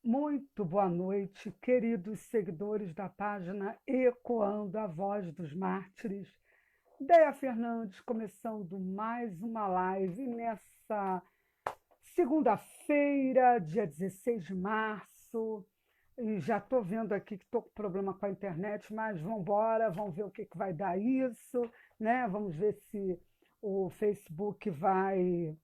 Muito boa noite, queridos seguidores da página Ecoando a Voz dos Mártires. Déia Fernandes começando mais uma live nessa segunda-feira, dia 16 de março. E já estou vendo aqui que estou com problema com a internet, mas vamos embora, vamos ver o que vai dar isso, né? Vamos ver se o Facebook vai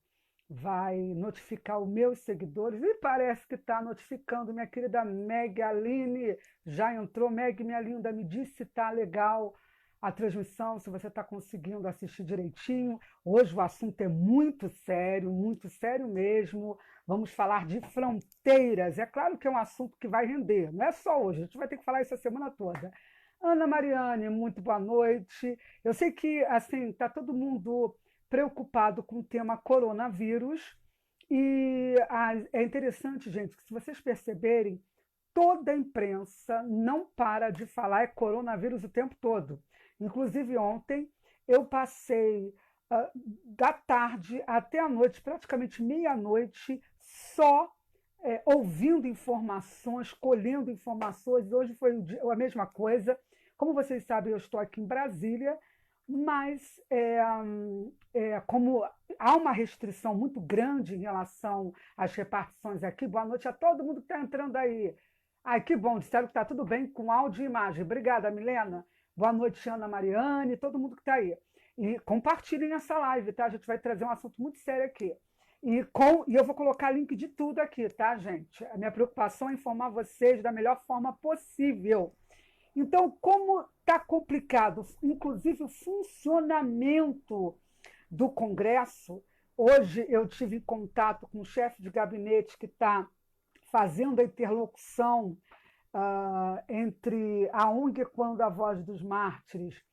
notificar os meus seguidores, e parece que está notificando. Minha querida Meg Aline já entrou. Meg, minha linda, me diz se está legal a transmissão, se você está conseguindo assistir direitinho. Hoje o assunto é muito sério mesmo. Vamos falar de fronteiras. É claro que é um assunto que vai render, não é só hoje, a gente vai ter que falar isso a semana toda. Ana Mariane, muito boa noite. Eu sei que assim está todo mundo preocupado com o tema coronavírus. E é interessante, gente, que se vocês perceberem, toda a imprensa não para de falar coronavírus o tempo todo. Inclusive ontem eu passei da tarde até a noite, praticamente meia-noite, só ouvindo informações, colhendo informações. Hoje foi a mesma coisa. Como vocês sabem, eu estou aqui em Brasília, mas como há uma restrição muito grande em relação às repartições aqui. Boa noite a todo mundo que está entrando aí. Ai, que bom, disseram que está tudo bem com áudio e imagem. Obrigada, Milena. Boa noite, Ana Mariane, todo mundo que está aí. E compartilhem essa live, tá? A gente vai trazer um assunto muito sério aqui. E eu vou colocar link de tudo aqui, tá, gente? A minha preocupação é informar vocês da melhor forma possível. Então, como está complicado, inclusive o funcionamento do Congresso, hoje eu tive contato com o chefe de gabinete que está fazendo a interlocução entre a ONG Quando a Voz dos Mártires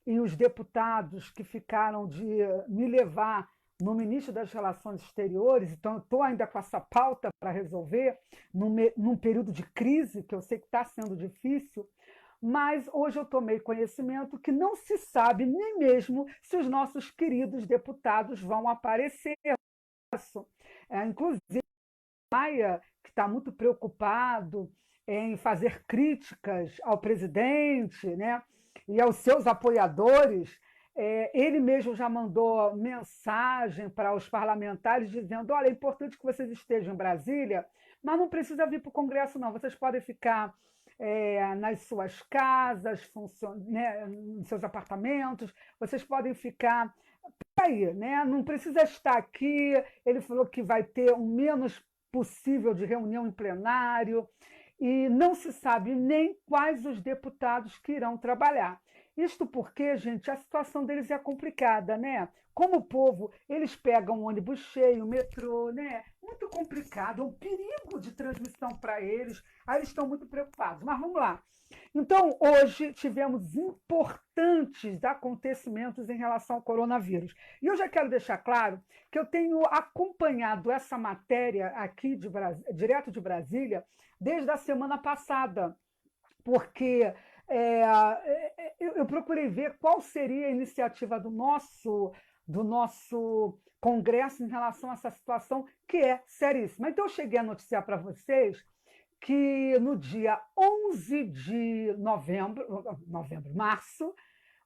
e os deputados que ficaram de me levar no ministro das Relações Exteriores. Então, eu estou ainda com essa pauta para resolver, num período de crise, que eu sei que está sendo difícil. Mas hoje eu tomei conhecimento que não se sabe nem mesmo se os nossos queridos deputados vão aparecer. Inclusive, Maia, que está muito preocupado em fazer críticas ao presidente, né, e aos seus apoiadores. Ele mesmo já mandou mensagem para os parlamentares dizendo: olha, é importante que vocês estejam em Brasília, mas não precisa vir para o Congresso, não. Vocês podem ficar nas suas casas, né, nos seus apartamentos, vocês podem ficar aí, né? Não precisa estar aqui. Ele falou que vai ter o menos possível de reunião em plenário, e não se sabe nem quais os deputados que irão trabalhar. Isto porque, gente, a situação deles é complicada, né? Como o povo, eles pegam um ônibus cheio, metrô, né? Muito complicado, é um perigo de transmissão para eles. Aí eles estão muito preocupados. Mas vamos lá. Então, hoje tivemos importantes acontecimentos em relação ao coronavírus. E eu já quero deixar claro que eu tenho acompanhado essa matéria aqui direto de Brasília desde a semana passada, porque eu procurei ver qual seria a iniciativa do nosso Congresso em relação a essa situação, que é seríssima. Então, eu cheguei a noticiar para vocês que no dia 11 de março,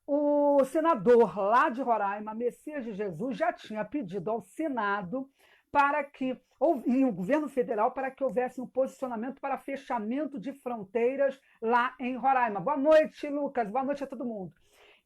o senador lá de Roraima, Messias de Jesus, já tinha pedido ao Senado e o governo federal para que houvesse um posicionamento para fechamento de fronteiras lá em Roraima. Boa noite, Lucas. Boa noite a todo mundo.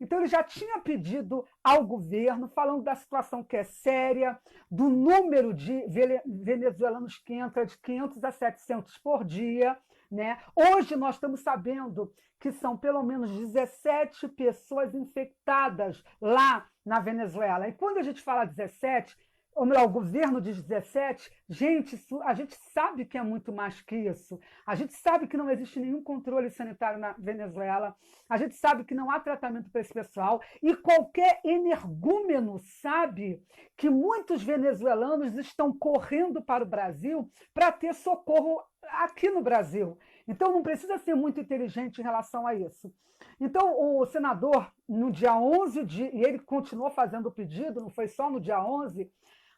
Então, ele já tinha pedido ao governo, falando da situação que é séria, do número de venezuelanos que entra de 500 a 700 por dia, né? Hoje nós estamos sabendo que são pelo menos 17 pessoas infectadas lá na Venezuela. E quando a gente fala 17, ou melhor, o governo diz 17, gente, a gente sabe que é muito mais que isso. A gente sabe que não existe nenhum controle sanitário na Venezuela, a gente sabe que não há tratamento para esse pessoal, e qualquer energúmeno sabe que muitos venezuelanos estão correndo para o Brasil para ter socorro aqui no Brasil. Então, não precisa ser muito inteligente em relação a isso. Então, o senador, no dia 11, e ele continuou fazendo o pedido, não foi só no dia 11,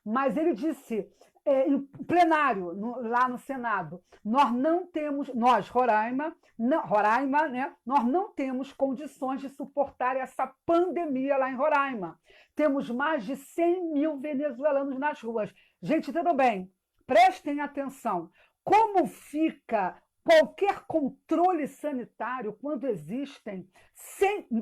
mas ele disse: em plenário, lá no Senado. Nós não temos, nós, Roraima, né, nós não temos condições de suportar essa pandemia lá em Roraima. Temos mais de 100 mil venezuelanos nas ruas. Gente, tudo bem, prestem atenção. Como fica qualquer controle sanitário quando existem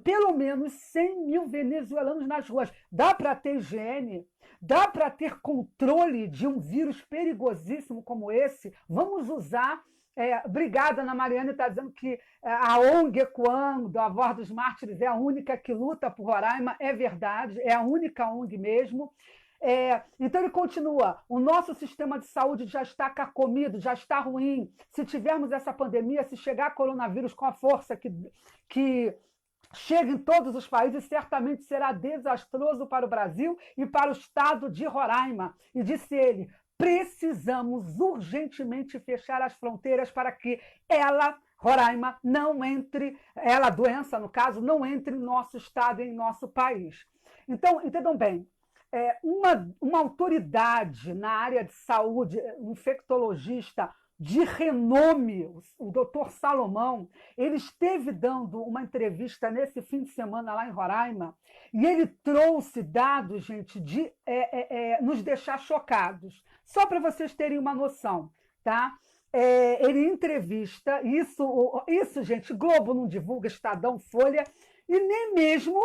pelo menos 100 mil venezuelanos nas ruas? Dá para ter higiene? Dá para ter controle de um vírus perigosíssimo como esse? Vamos usar. Obrigada, Ana Mariana, está dizendo que a ONG Ecoando, a Voz dos Mártires, é a única que luta por Roraima. É verdade, é a única ONG mesmo. Então ele continua, o nosso sistema de saúde já está carcomido, já está ruim. Se tivermos essa pandemia, se chegar coronavírus com a força que chega em todos os países, certamente será desastroso para o Brasil e para o estado de Roraima. E disse ele, precisamos urgentemente fechar as fronteiras para que Roraima, não entre, a doença, no caso, não entre em nosso estado e em nosso país. Então, entendam bem, uma autoridade na área de saúde, um infectologista de renome, o doutor Salomão, ele esteve dando uma entrevista nesse fim de semana lá em Roraima e ele trouxe dados, gente, de nos deixar chocados. Só para vocês terem uma noção, tá? Ele entrevista, isso, gente, Globo não divulga, Estadão, Folha, e nem mesmo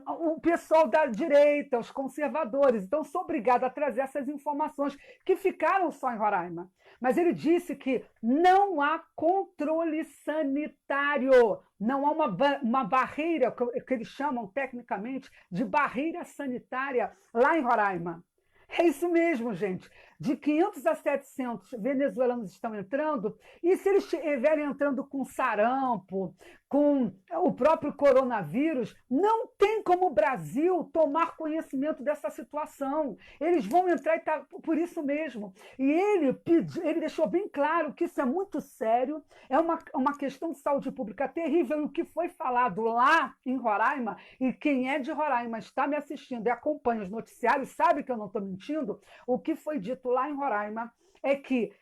o pessoal da direita, os conservadores. Então, sou obrigada a trazer essas informações que ficaram só em Roraima. Mas ele disse que não há controle sanitário, não há uma barreira, que eles chamam tecnicamente de barreira sanitária lá em Roraima. É isso mesmo, gente. De 500 a 700 venezuelanos estão entrando, e se eles estiverem entrando com sarampo, com o próprio coronavírus, não tem como o Brasil tomar conhecimento dessa situação. Eles vão entrar e tá por isso mesmo. E ele deixou bem claro que isso é muito sério, é uma questão de saúde pública terrível. E o que foi falado lá em Roraima, e quem é de Roraima está me assistindo e acompanha os noticiários, sabe que eu não estou mentindo, o que foi dito lá em Roraima é que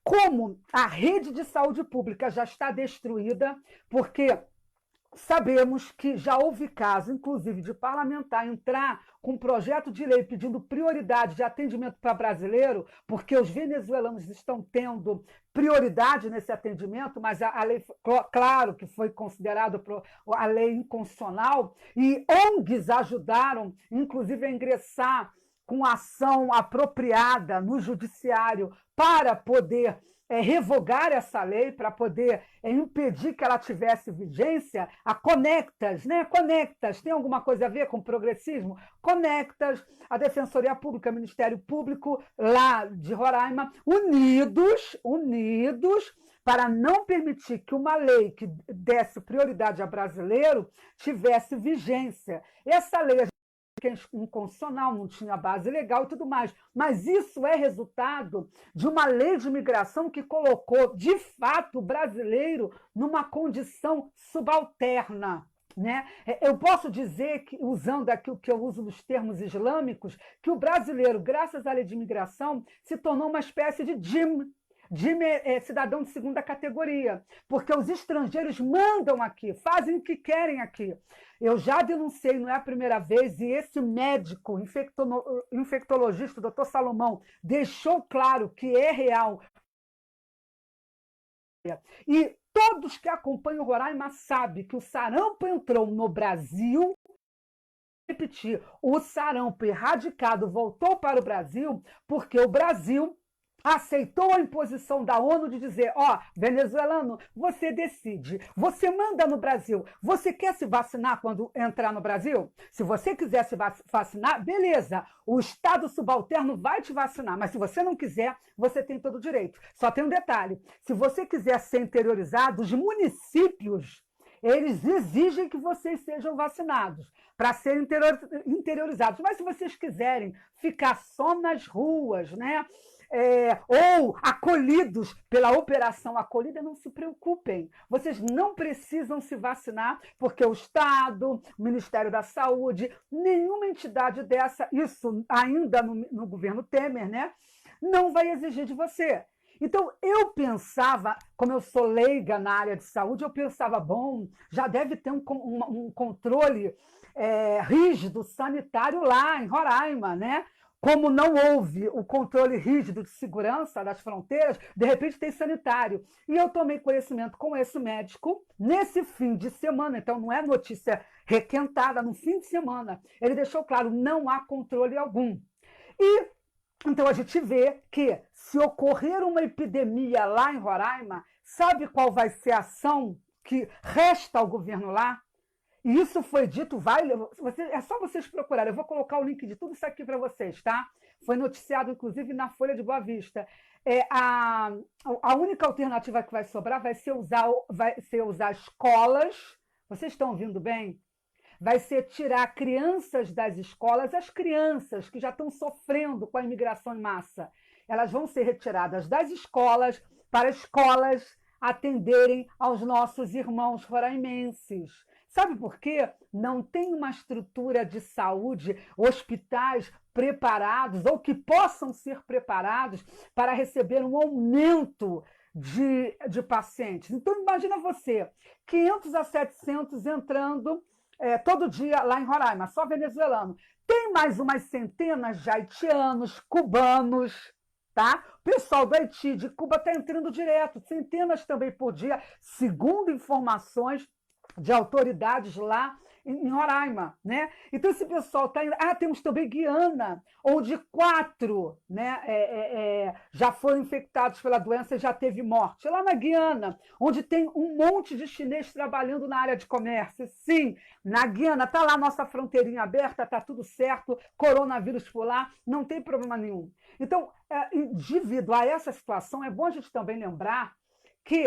como a rede de saúde pública já está destruída, porque sabemos que já houve caso, inclusive, de parlamentar entrar com um projeto de lei pedindo prioridade de atendimento para brasileiro, porque os venezuelanos estão tendo prioridade nesse atendimento, mas a lei, claro que foi considerada a lei inconstitucional, e ONGs ajudaram, inclusive, a ingressar com ação apropriada no judiciário para poder revogar essa lei, para poder impedir que ela tivesse vigência. A Conectas, né? Conectas tem alguma coisa a ver com progressismo? Conectas, a Defensoria Pública, o Ministério Público lá de Roraima, unidos para não permitir que uma lei que desse prioridade a brasileiro tivesse vigência. Essa lei que é inconstitucional, não tinha base legal e tudo mais. Mas isso é resultado de uma lei de imigração que colocou, de fato, o brasileiro numa condição subalterna. Né? Eu posso dizer, que, usando aqui o que eu uso nos termos islâmicos, que o brasileiro, graças à lei de imigração, se tornou uma espécie de cidadão de segunda categoria, porque os estrangeiros mandam aqui, fazem o que querem aqui. Eu já denunciei, não é a primeira vez, e esse médico infectologista, o doutor Salomão, deixou claro que é real. E todos que acompanham o Roraima sabem que o sarampo entrou no Brasil. Repetir, o sarampo erradicado voltou para o Brasil porque o Brasil aceitou a imposição da ONU de dizer, venezuelano, você decide, você manda no Brasil, você quer se vacinar quando entrar no Brasil? Se você quiser se vacinar, beleza, o Estado subalterno vai te vacinar, mas se você não quiser, você tem todo o direito. Só tem um detalhe, se você quiser ser interiorizado, os municípios, eles exigem que vocês sejam vacinados para serem interiorizados, mas se vocês quiserem ficar só nas ruas, né? Ou acolhidos pela Operação Acolhida, não se preocupem. Vocês não precisam se vacinar, porque o Estado, o Ministério da Saúde, nenhuma entidade dessa, isso ainda no governo Temer, né? não vai exigir de você. Então, eu pensava, como eu sou leiga na área de saúde, eu pensava, bom, já deve ter um controle rígido sanitário lá em Roraima, né? Como não houve o controle rígido de segurança das fronteiras, de repente tem sanitário. E eu tomei conhecimento com esse médico nesse fim de semana, então não é notícia requentada, no fim de semana. Ele deixou claro, não há controle algum. E então a gente vê que se ocorrer uma epidemia lá em Roraima, sabe qual vai ser a ação que resta ao governo lá? E isso foi dito, é só vocês procurarem. Eu vou colocar o link de tudo isso aqui para vocês, tá? Foi noticiado, inclusive, na Folha de Boa Vista. A única alternativa que vai sobrar vai ser usar escolas. Vocês estão ouvindo bem? Vai ser tirar crianças das escolas, as crianças que já estão sofrendo com a imigração em massa. Elas vão ser retiradas das escolas para escolas atenderem aos nossos irmãos roraimenses. Sabe por quê? Não tem uma estrutura de saúde, hospitais preparados ou que possam ser preparados para receber um aumento de pacientes. Então, imagina você, 500 a 700 entrando todo dia lá em Roraima, só venezuelano. Tem mais umas centenas de haitianos, cubanos, tá? O pessoal do Haiti, de Cuba, está entrando direto, centenas também por dia, segundo informações de autoridades lá em Roraima, né? Então esse pessoal está indo. Temos também Guiana, onde 4, né, já foram infectados pela doença e já teve morte. Lá na Guiana, onde tem um monte de chinês trabalhando na área de comércio. Sim, na Guiana está lá nossa fronteirinha aberta, está tudo certo, coronavírus por lá, não tem problema nenhum. Então, devido a essa situação, é bom a gente também lembrar que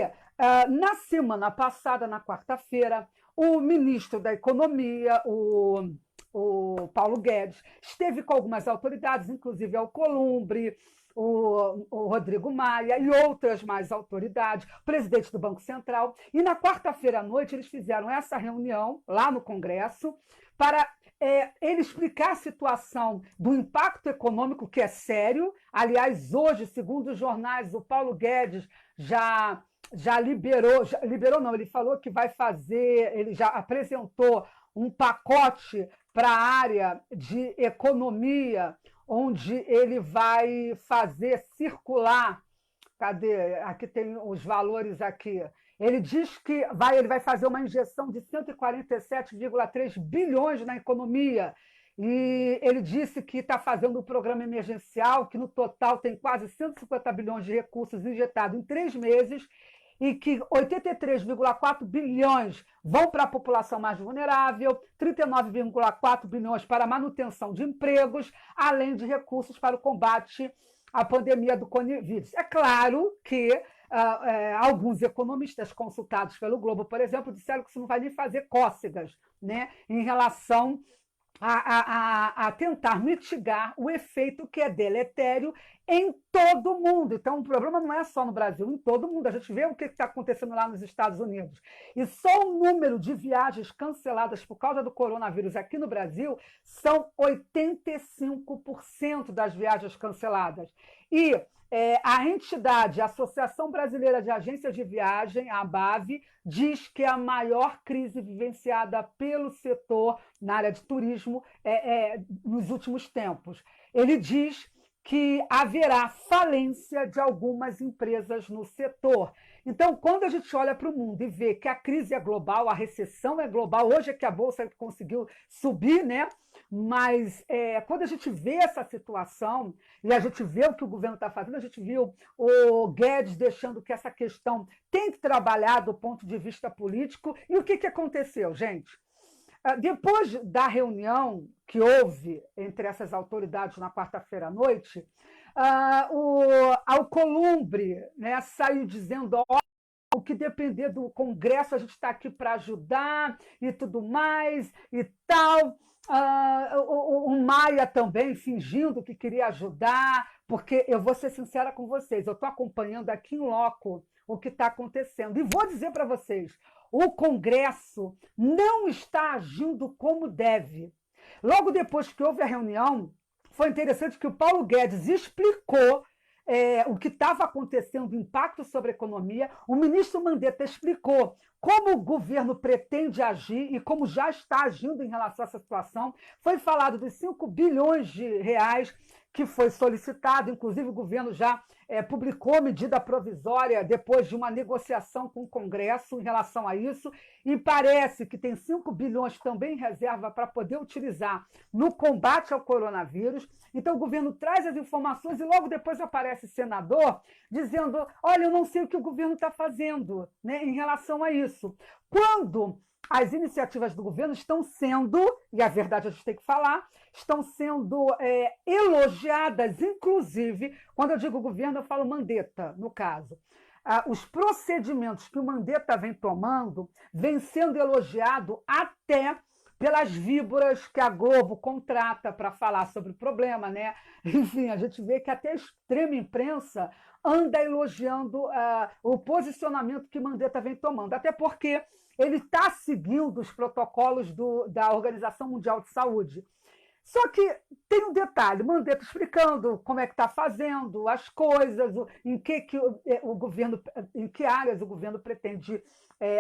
na semana passada, na quarta-feira, o ministro da Economia, o Paulo Guedes, esteve com algumas autoridades, inclusive Alcolumbre, o Rodrigo Maia e outras mais autoridades, presidente do Banco Central. E na quarta-feira à noite eles fizeram essa reunião lá no Congresso para ele explicar a situação do impacto econômico, que é sério. Aliás, hoje, segundo os jornais, o Paulo Guedes já liberou não, ele falou que vai fazer, ele já apresentou um pacote para a área de economia, onde ele vai fazer circular, cadê? Aqui tem os valores aqui. Ele diz que ele vai fazer uma injeção de 147,3 bilhões na economia. E ele disse que está fazendo um programa emergencial, que no total tem quase 150 bilhões de recursos injetados em 3 meses, e que 83,4 bilhões vão para a população mais vulnerável, 39,4 bilhões para a manutenção de empregos, além de recursos para o combate à pandemia do Covid. É claro que alguns economistas consultados pelo Globo, por exemplo, disseram que isso não vai nem fazer cócegas, né, em relação a tentar mitigar o efeito que é deletério em todo o mundo. Então, o problema não é só no Brasil, em todo o mundo. A gente vê o que está acontecendo lá nos Estados Unidos. E só o número de viagens canceladas por causa do coronavírus aqui no Brasil são 85% das viagens canceladas. E a entidade, a Associação Brasileira de Agências de Viagem, a ABAV, diz que a maior crise vivenciada pelo setor na área de turismo nos últimos tempos. Ele diz que haverá falência de algumas empresas no setor. Então, quando a gente olha para o mundo e vê que a crise é global, a recessão é global, hoje é que a Bolsa conseguiu subir, né? Mas quando a gente vê essa situação e a gente vê o que o governo está fazendo, a gente viu o Guedes deixando que essa questão tem que trabalhar do ponto de vista político. E o que aconteceu, gente? Depois da reunião que houve entre essas autoridades na quarta-feira à noite, o Alcolumbre, né, saiu dizendo: o que depender do Congresso, a gente está aqui para ajudar e tudo mais e tal. O Maia também fingindo que queria ajudar, porque eu vou ser sincera com vocês, eu estou acompanhando aqui em loco o que está acontecendo. E vou dizer para vocês, o Congresso não está agindo como deve. Logo depois que houve a reunião, foi interessante que o Paulo Guedes explicou o que estava acontecendo, o impacto sobre a economia. O ministro Mandetta explicou como o governo pretende agir e como já está agindo em relação a essa situação. Foi falado dos 5 bilhões de reais que foi solicitado, inclusive o governo já publicou medida provisória depois de uma negociação com o Congresso em relação a isso, e parece que tem 5 bilhões também em reserva para poder utilizar no combate ao coronavírus. Então o governo traz as informações e logo depois aparece senador dizendo: olha, eu não sei o que o governo está fazendo, né, em relação a isso. Quando as iniciativas do governo estão sendo, e a verdade a gente tem que falar, estão sendo elogiadas, inclusive, quando eu digo governo, eu falo Mandetta, no caso. Os procedimentos que o Mandetta vem tomando vêm sendo elogiado até pelas víboras que a Globo contrata para falar sobre o problema, né? Enfim, a gente vê que até a extrema imprensa anda elogiando o posicionamento que Mandetta vem tomando, até porque ele está seguindo os protocolos da Organização Mundial de Saúde. Só que tem um detalhe, Mandetta explicando como é que está fazendo as coisas, em que o governo, em que áreas o governo pretende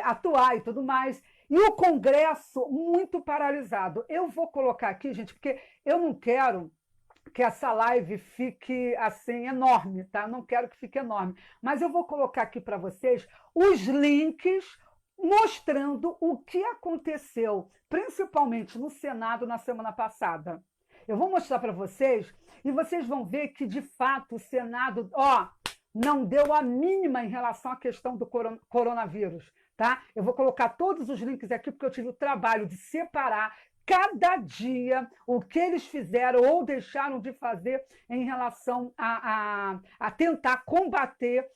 atuar e tudo mais. E o Congresso muito paralisado. Eu vou colocar aqui, gente, porque eu não quero que essa live fique assim enorme, tá? Eu não quero que fique enorme. Mas eu vou colocar aqui para vocês os links mostrando o que aconteceu, principalmente no Senado na semana passada. Eu vou mostrar para vocês e vocês vão ver que, de fato, o Senado não deu a mínima em relação à questão do coronavírus. Tá? Eu vou colocar todos os links aqui, porque eu tive o trabalho de separar cada dia o que eles fizeram ou deixaram de fazer em relação a tentar combater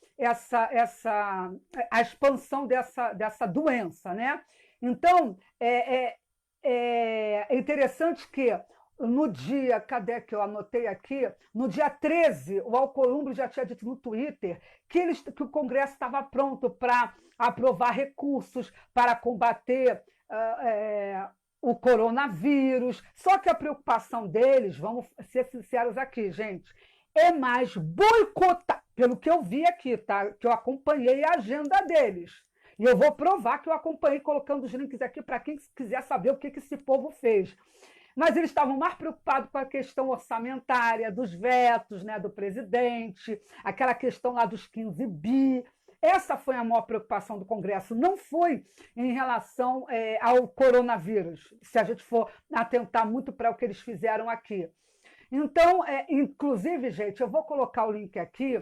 a expansão dessa doença, né? Então, é interessante que no dia, cadê que eu anotei aqui? No dia 13, o Alcolumbre já tinha dito no Twitter que o Congresso estava pronto para aprovar recursos para combater o coronavírus. Só que a preocupação deles, vamos ser sinceros aqui, gente, é mais boicotar, pelo que eu vi aqui, tá? Que eu acompanhei a agenda deles. E eu vou provar que eu acompanhei, colocando os links aqui para quem quiser saber o que esse povo fez. Mas eles estavam mais preocupados com a questão orçamentária, dos vetos, né, do presidente, aquela questão lá dos 15 bi. Essa foi a maior preocupação do Congresso, não foi em relação ao coronavírus, se a gente for atentar muito para o que eles fizeram aqui. Então, inclusive, gente, eu vou colocar o link aqui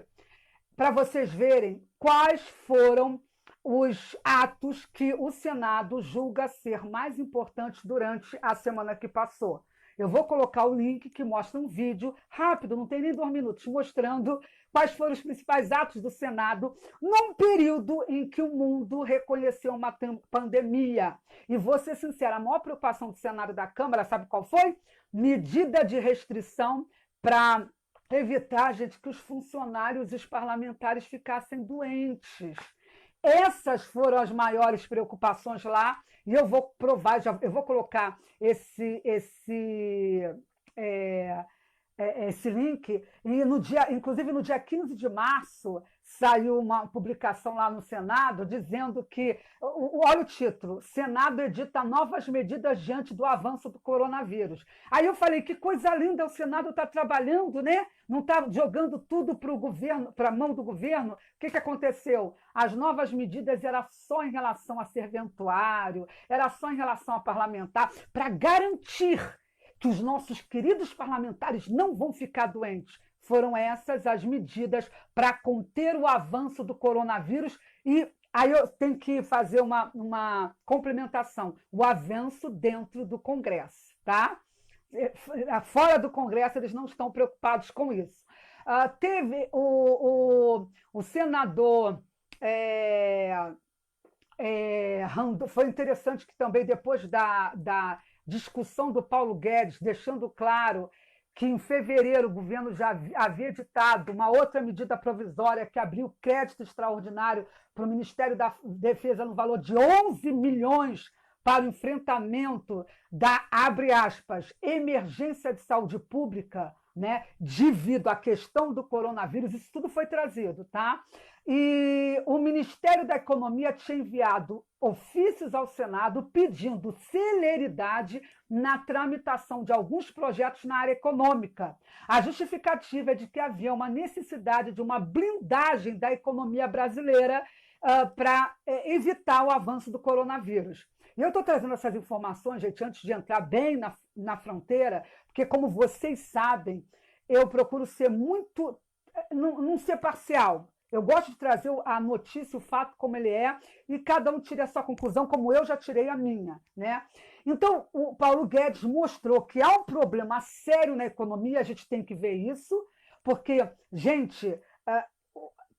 para vocês verem quais foram os atos que o Senado julga ser mais importantes durante a semana que passou. Eu vou colocar o link que mostra um vídeo rápido, não tem nem 2 minutos, mostrando quais foram os principais atos do Senado num período em que o mundo reconheceu uma pandemia. E vou ser sincera, a maior preocupação do Senado e da Câmara, sabe qual foi? Medida de restrição para evitar, gente, que os funcionários e os parlamentares ficassem doentes. Essas foram as maiores preocupações lá, e eu vou provar, eu vou colocar esse link, e inclusive no dia 15 de março saiu uma publicação lá no Senado dizendo que, olha o título, Senado edita novas medidas diante do avanço do coronavírus. Aí eu falei, que coisa linda, o Senado está trabalhando, né? Não está jogando tudo para o governo, para a mão do governo. O que aconteceu? As novas medidas eram só em relação a serventuário, era só em relação a parlamentar, para garantir que os nossos queridos parlamentares não vão ficar doentes. Foram essas as medidas para conter o avanço do coronavírus. E aí eu tenho que fazer uma complementação. O avanço dentro do Congresso, tá? Fora do Congresso, eles não estão preocupados com isso. Teve o senador... foi interessante que também, depois da discussão do Paulo Guedes, deixando claro que em fevereiro o governo já havia editado uma outra medida provisória que abriu crédito extraordinário para o Ministério da Defesa no valor de 11 milhões para o enfrentamento da, abre aspas, emergência de saúde pública. né, devido à questão do coronavírus, isso tudo foi trazido, tá? E o Ministério da Economia tinha enviado ofícios ao Senado pedindo celeridade na tramitação de alguns projetos na área econômica. A justificativa é de que havia uma necessidade de uma blindagem da economia brasileira para evitar o avanço do coronavírus. E eu estou trazendo essas informações, gente, antes de entrar bem na fronteira, porque, como vocês sabem, eu procuro ser muito. Não ser parcial. Eu gosto de trazer a notícia, o fato como ele é, e cada um tira a sua conclusão, como eu já tirei a minha, né? Então, o Paulo Guedes mostrou que há um problema sério na economia, a gente tem que ver isso, porque, gente,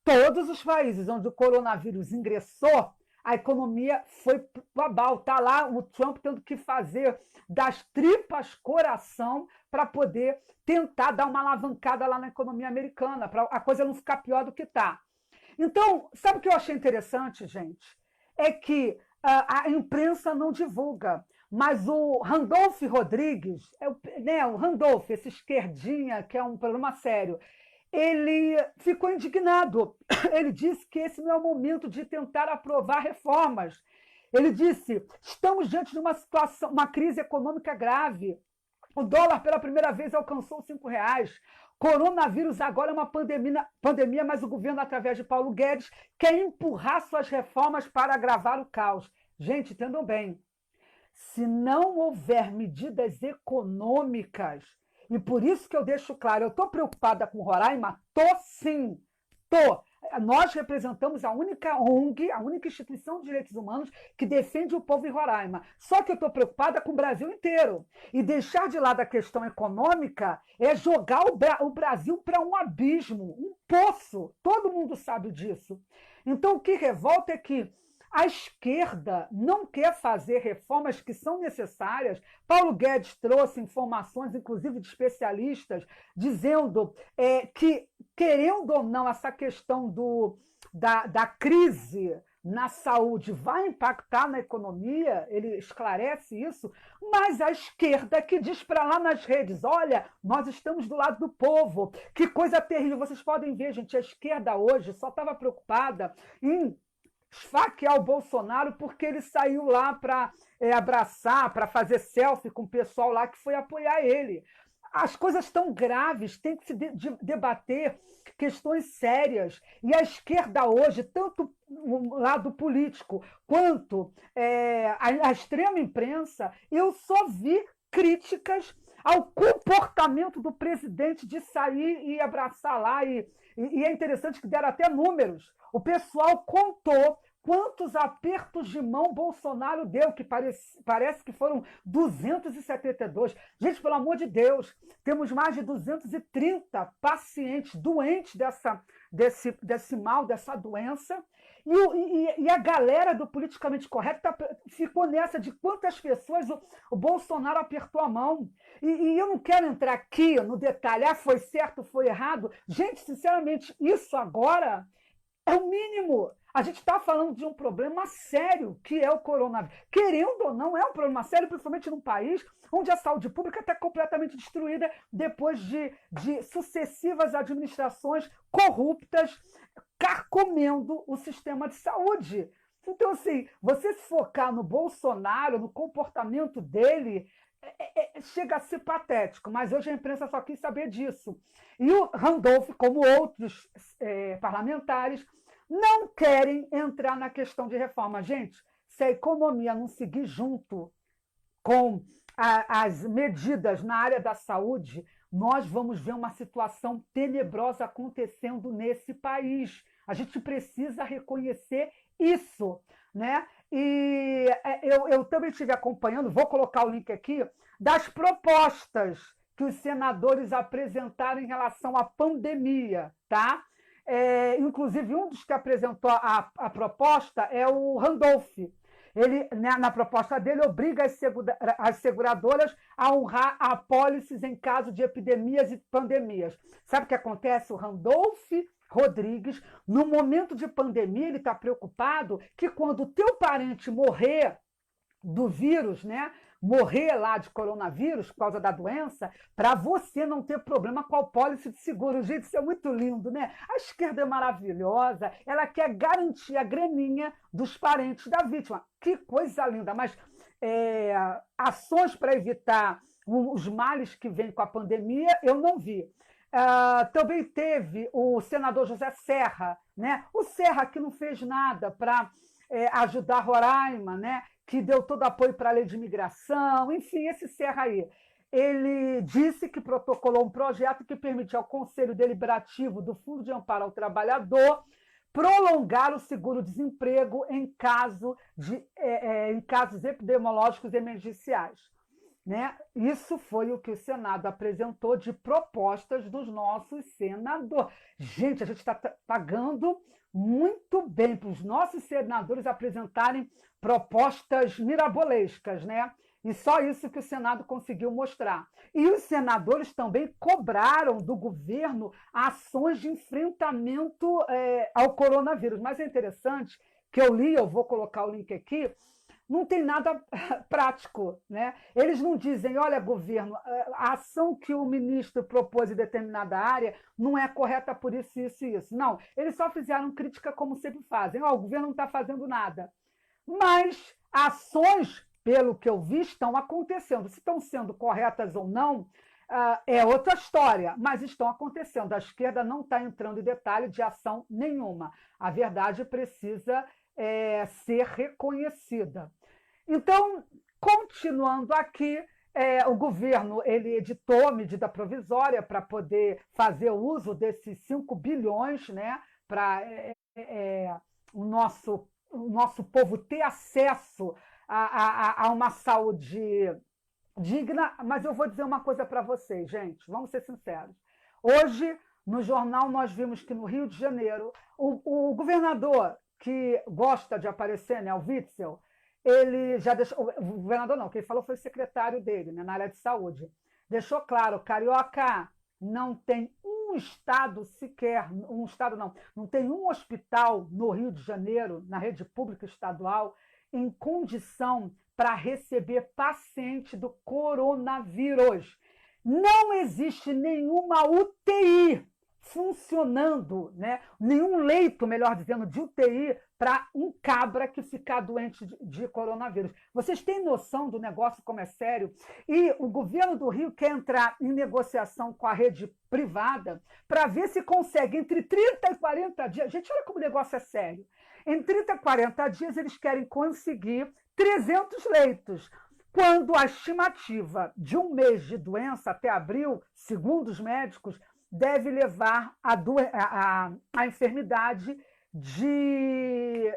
todos os países onde o coronavírus ingressou, a economia foi para bal. Está lá o Trump tendo que fazer das tripas coração para poder tentar dar uma alavancada lá na economia americana, para a coisa não ficar pior do que está. Então, sabe o que eu achei interessante, gente? É que a imprensa não divulga, mas o Randolph Rodrigues, o Randolph, esse esquerdinha, que é um problema sério, ele ficou indignado. Ele disse que esse não é o momento de tentar aprovar reformas. Ele disse: estamos diante de uma situação, uma crise econômica grave. O dólar, pela primeira vez, alcançou os R$ 5. Coronavírus agora é uma pandemia, mas o governo, através de Paulo Guedes, quer empurrar suas reformas para agravar o caos. Gente, entendam bem. Se não houver medidas econômicas, e por isso que eu deixo claro, eu estou preocupada com Roraima? Estou sim, estou. Nós representamos a única ONG, a única instituição de direitos humanos que defende o povo em Roraima. Só que eu estou preocupada com o Brasil inteiro. E deixar de lado a questão econômica é jogar o Brasil para um abismo, um poço. Todo mundo sabe disso. Então, o que revolta é que a esquerda não quer fazer reformas que são necessárias. Paulo Guedes trouxe informações, inclusive de especialistas, dizendo que, querendo ou não, essa questão da crise na saúde vai impactar na economia, ele esclarece isso, mas a esquerda que diz para lá nas redes: olha, nós estamos do lado do povo, que coisa terrível. Vocês podem ver, gente, a esquerda hoje só estava preocupada em esfaquear o Bolsonaro porque ele saiu lá para abraçar, para fazer selfie com o pessoal lá que foi apoiar ele. As coisas estão graves, tem que se debater questões sérias. E a esquerda hoje, tanto o lado político quanto a extrema imprensa, eu só vi críticas ao comportamento do presidente de sair e abraçar lá. E é interessante que deram até números. O pessoal contou quantos apertos de mão Bolsonaro deu, que parece que foram 272. Gente, pelo amor de Deus, temos mais de 230 pacientes doentes desse mal, dessa doença. E a galera do politicamente correto ficou nessa de quantas pessoas o Bolsonaro apertou a mão. E eu não quero entrar aqui no detalhe, foi certo, foi errado. Gente, sinceramente, isso agora é o mínimo. A gente está falando de um problema sério, que é o coronavírus. Querendo ou não, é um problema sério, principalmente num país onde a saúde pública está completamente destruída depois de sucessivas administrações corruptas carcomendo o sistema de saúde. Então, assim, você se focar no Bolsonaro, no comportamento dele, chega a ser patético, mas hoje a imprensa só quis saber disso. E o Randolph, como outros parlamentares, não querem entrar na questão de reforma. Gente, se a economia não seguir junto com as medidas na área da saúde, nós vamos ver uma situação tenebrosa acontecendo nesse país. A gente precisa reconhecer isso, né? E eu também estive acompanhando, vou colocar o link aqui, das propostas que os senadores apresentaram em relação à pandemia, tá? Inclusive, um dos que apresentou a proposta é o Randolph. Ele, na proposta dele, obriga as seguradoras a honrar apólices em caso de epidemias e pandemias. Sabe o que acontece? O Randolph Rodrigues, no momento de pandemia, ele está preocupado que quando o teu parente morrer do vírus, né, morrer lá de coronavírus por causa da doença, para você não ter problema com a apólice de seguro. Gente, isso é muito lindo, né? A esquerda é maravilhosa, ela quer garantir a graninha dos parentes da vítima. Que coisa linda! Mas ações para evitar os males que vêm com a pandemia, eu não vi. Também teve o senador José Serra, né? O Serra que não fez nada para ajudar Roraima, né? Que deu todo apoio para a lei de imigração, enfim, esse Serra aí. Ele disse que protocolou um projeto que permitia ao Conselho Deliberativo do Fundo de Amparo ao Trabalhador prolongar o seguro-desemprego em casos epidemiológicos emergenciais. Né? Isso foi o que o Senado apresentou de propostas dos nossos senadores. Gente, a gente está pagando muito bem para os nossos senadores apresentarem propostas mirabolescas, né? E só isso que o Senado conseguiu mostrar. E os senadores também cobraram do governo ações de enfrentamento ao coronavírus. Mas é interessante que eu li, eu vou colocar o link aqui, não tem nada prático, né? Eles não dizem, olha, governo, a ação que o ministro propôs em determinada área não é correta por isso, isso e isso. Não, eles só fizeram crítica como sempre fazem. O governo não está fazendo nada. Mas ações, pelo que eu vi, estão acontecendo. Se estão sendo corretas ou não, é outra história, mas estão acontecendo. A esquerda não está entrando em detalhe de ação nenhuma. A verdade precisa ser reconhecida. Então, continuando aqui, o governo ele editou a medida provisória para poder fazer uso desses 5 bilhões, né, para o nosso povo ter acesso a uma saúde digna. Mas eu vou dizer uma coisa para vocês, gente, vamos ser sinceros. Hoje, no jornal, nós vimos que no Rio de Janeiro, o governador que gosta de aparecer, né, o Witzel, ele já deixou, o governador não, quem falou foi o secretário dele, né, na área de saúde, deixou claro, carioca, não tem um estado sequer, não tem um hospital no Rio de Janeiro, na rede pública estadual, em condição para receber paciente do coronavírus. Não existe nenhuma UTI funcionando, né? Nenhum leito, melhor dizendo, de UTI para um cabra que ficar doente de coronavírus. Vocês têm noção do negócio como é sério? E o governo do Rio quer entrar em negociação com a rede privada para ver se consegue, entre 30 e 40 dias... Gente, olha como o negócio é sério. Em 30 e 40 dias, eles querem conseguir 300 leitos, quando a estimativa de um mês de doença até abril, segundo os médicos, deve levar a enfermidade de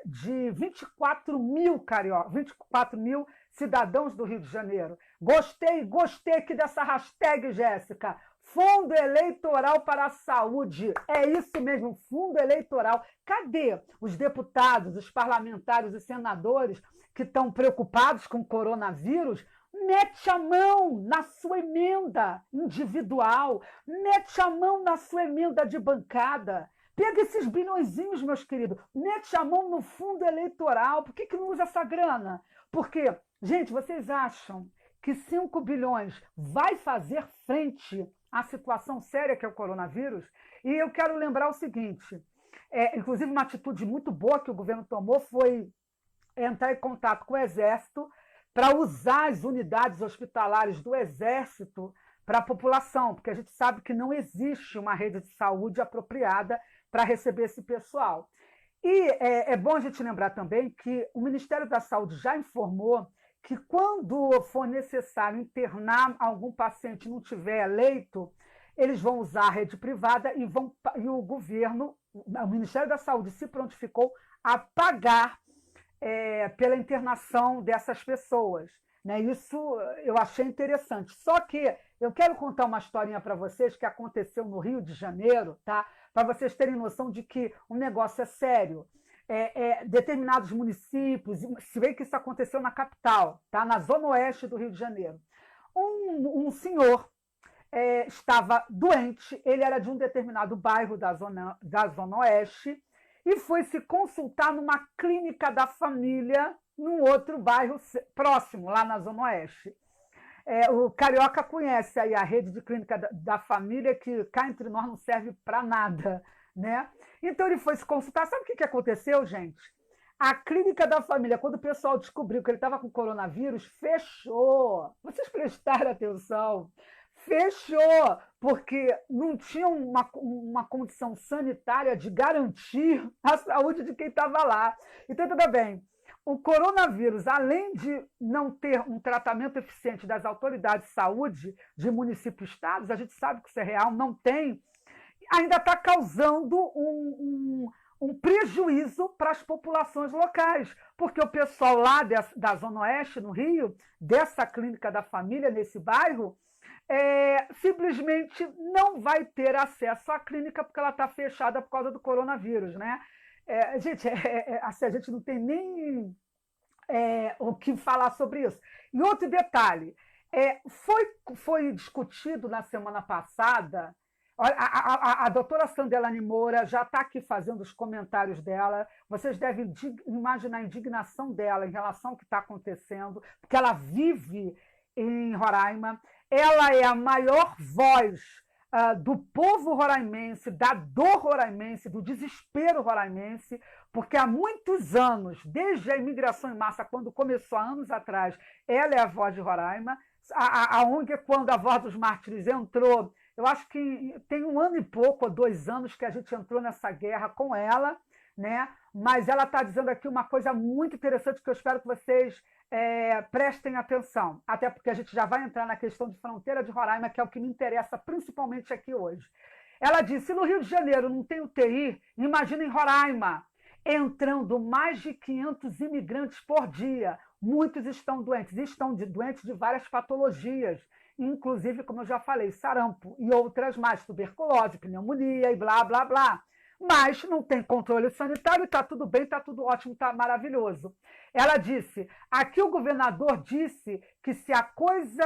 24 mil 24 mil cidadãos do Rio de Janeiro. Gostei aqui dessa hashtag, Jéssica. Fundo Eleitoral para a Saúde. É isso mesmo, fundo eleitoral. Cadê os deputados, os parlamentares, os senadores que estão preocupados com o coronavírus? Mete a mão na sua emenda individual, mete a mão na sua emenda de bancada. Pega esses bilhõezinhos, meus queridos, mete a mão no fundo eleitoral. Por que não usa essa grana? Porque, gente, vocês acham que 5 bilhões vai fazer frente à situação séria que é o coronavírus? E eu quero lembrar o seguinte, inclusive uma atitude muito boa que o governo tomou foi entrar em contato com o Exército para usar as unidades hospitalares do Exército para a população, porque a gente sabe que não existe uma rede de saúde apropriada para receber esse pessoal. E é bom a gente lembrar também que o Ministério da Saúde já informou que quando for necessário internar algum paciente e não tiver leito, eles vão usar a rede privada e o governo, o Ministério da Saúde se prontificou a pagar pela internação dessas pessoas. Né? Isso eu achei interessante. Só que eu quero contar uma historinha para vocês que aconteceu no Rio de Janeiro, tá? Para vocês terem noção de que o negócio é sério. Determinados municípios, se bem que isso aconteceu na capital, tá? Na zona oeste do Rio de Janeiro. Um senhor estava doente, ele era de um determinado bairro da zona oeste, e foi se consultar numa clínica da família, num outro bairro próximo, lá na Zona Oeste. O Carioca conhece aí a rede de clínica da família, que cá entre nós não serve para nada, né? Então ele foi se consultar. Sabe o que aconteceu, gente? A clínica da família, quando o pessoal descobriu que ele estava com coronavírus, fechou. Vocês prestaram atenção? Fechou, porque não tinha uma condição sanitária de garantir a saúde de quem estava lá. Então, tudo bem. O coronavírus, além de não ter um tratamento eficiente das autoridades de saúde de municípios e estados, a gente sabe que isso é real, não tem, ainda está causando um prejuízo para as populações locais, porque o pessoal lá da Zona Oeste, no Rio, dessa clínica da família, nesse bairro, simplesmente não vai ter acesso à clínica porque ela está fechada por causa do coronavírus, né? Gente, assim, a gente não tem nem o que falar sobre isso. E outro detalhe, foi discutido na semana passada, a doutora Sandelane Moura já está aqui fazendo os comentários dela, vocês devem imaginar a indignação dela em relação ao que está acontecendo, porque ela vive em Roraima, ela é a maior voz do povo roraimense, da dor roraimense, do desespero roraimense, porque há muitos anos, desde a imigração em massa, quando começou há anos atrás, ela é a voz de Roraima. A ONG, quando a Voz dos Mártires entrou, eu acho que tem 1 ano e pouco, ou 2 anos, que a gente entrou nessa guerra com ela, né? Mas ela está dizendo aqui uma coisa muito interessante que eu espero que vocês prestem atenção, até porque a gente já vai entrar na questão de fronteira de Roraima, que é o que me interessa principalmente aqui hoje. Ela disse, se no Rio de Janeiro não tem UTI, imagina em Roraima, entrando mais de 500 imigrantes por dia. Muitos estão doentes, doentes de várias patologias, inclusive, como eu já falei, sarampo e outras mais, tuberculose, pneumonia e blá, blá, blá. Mas não tem controle sanitário, está tudo bem, está tudo ótimo, está maravilhoso. Ela disse, aqui o governador disse que se a coisa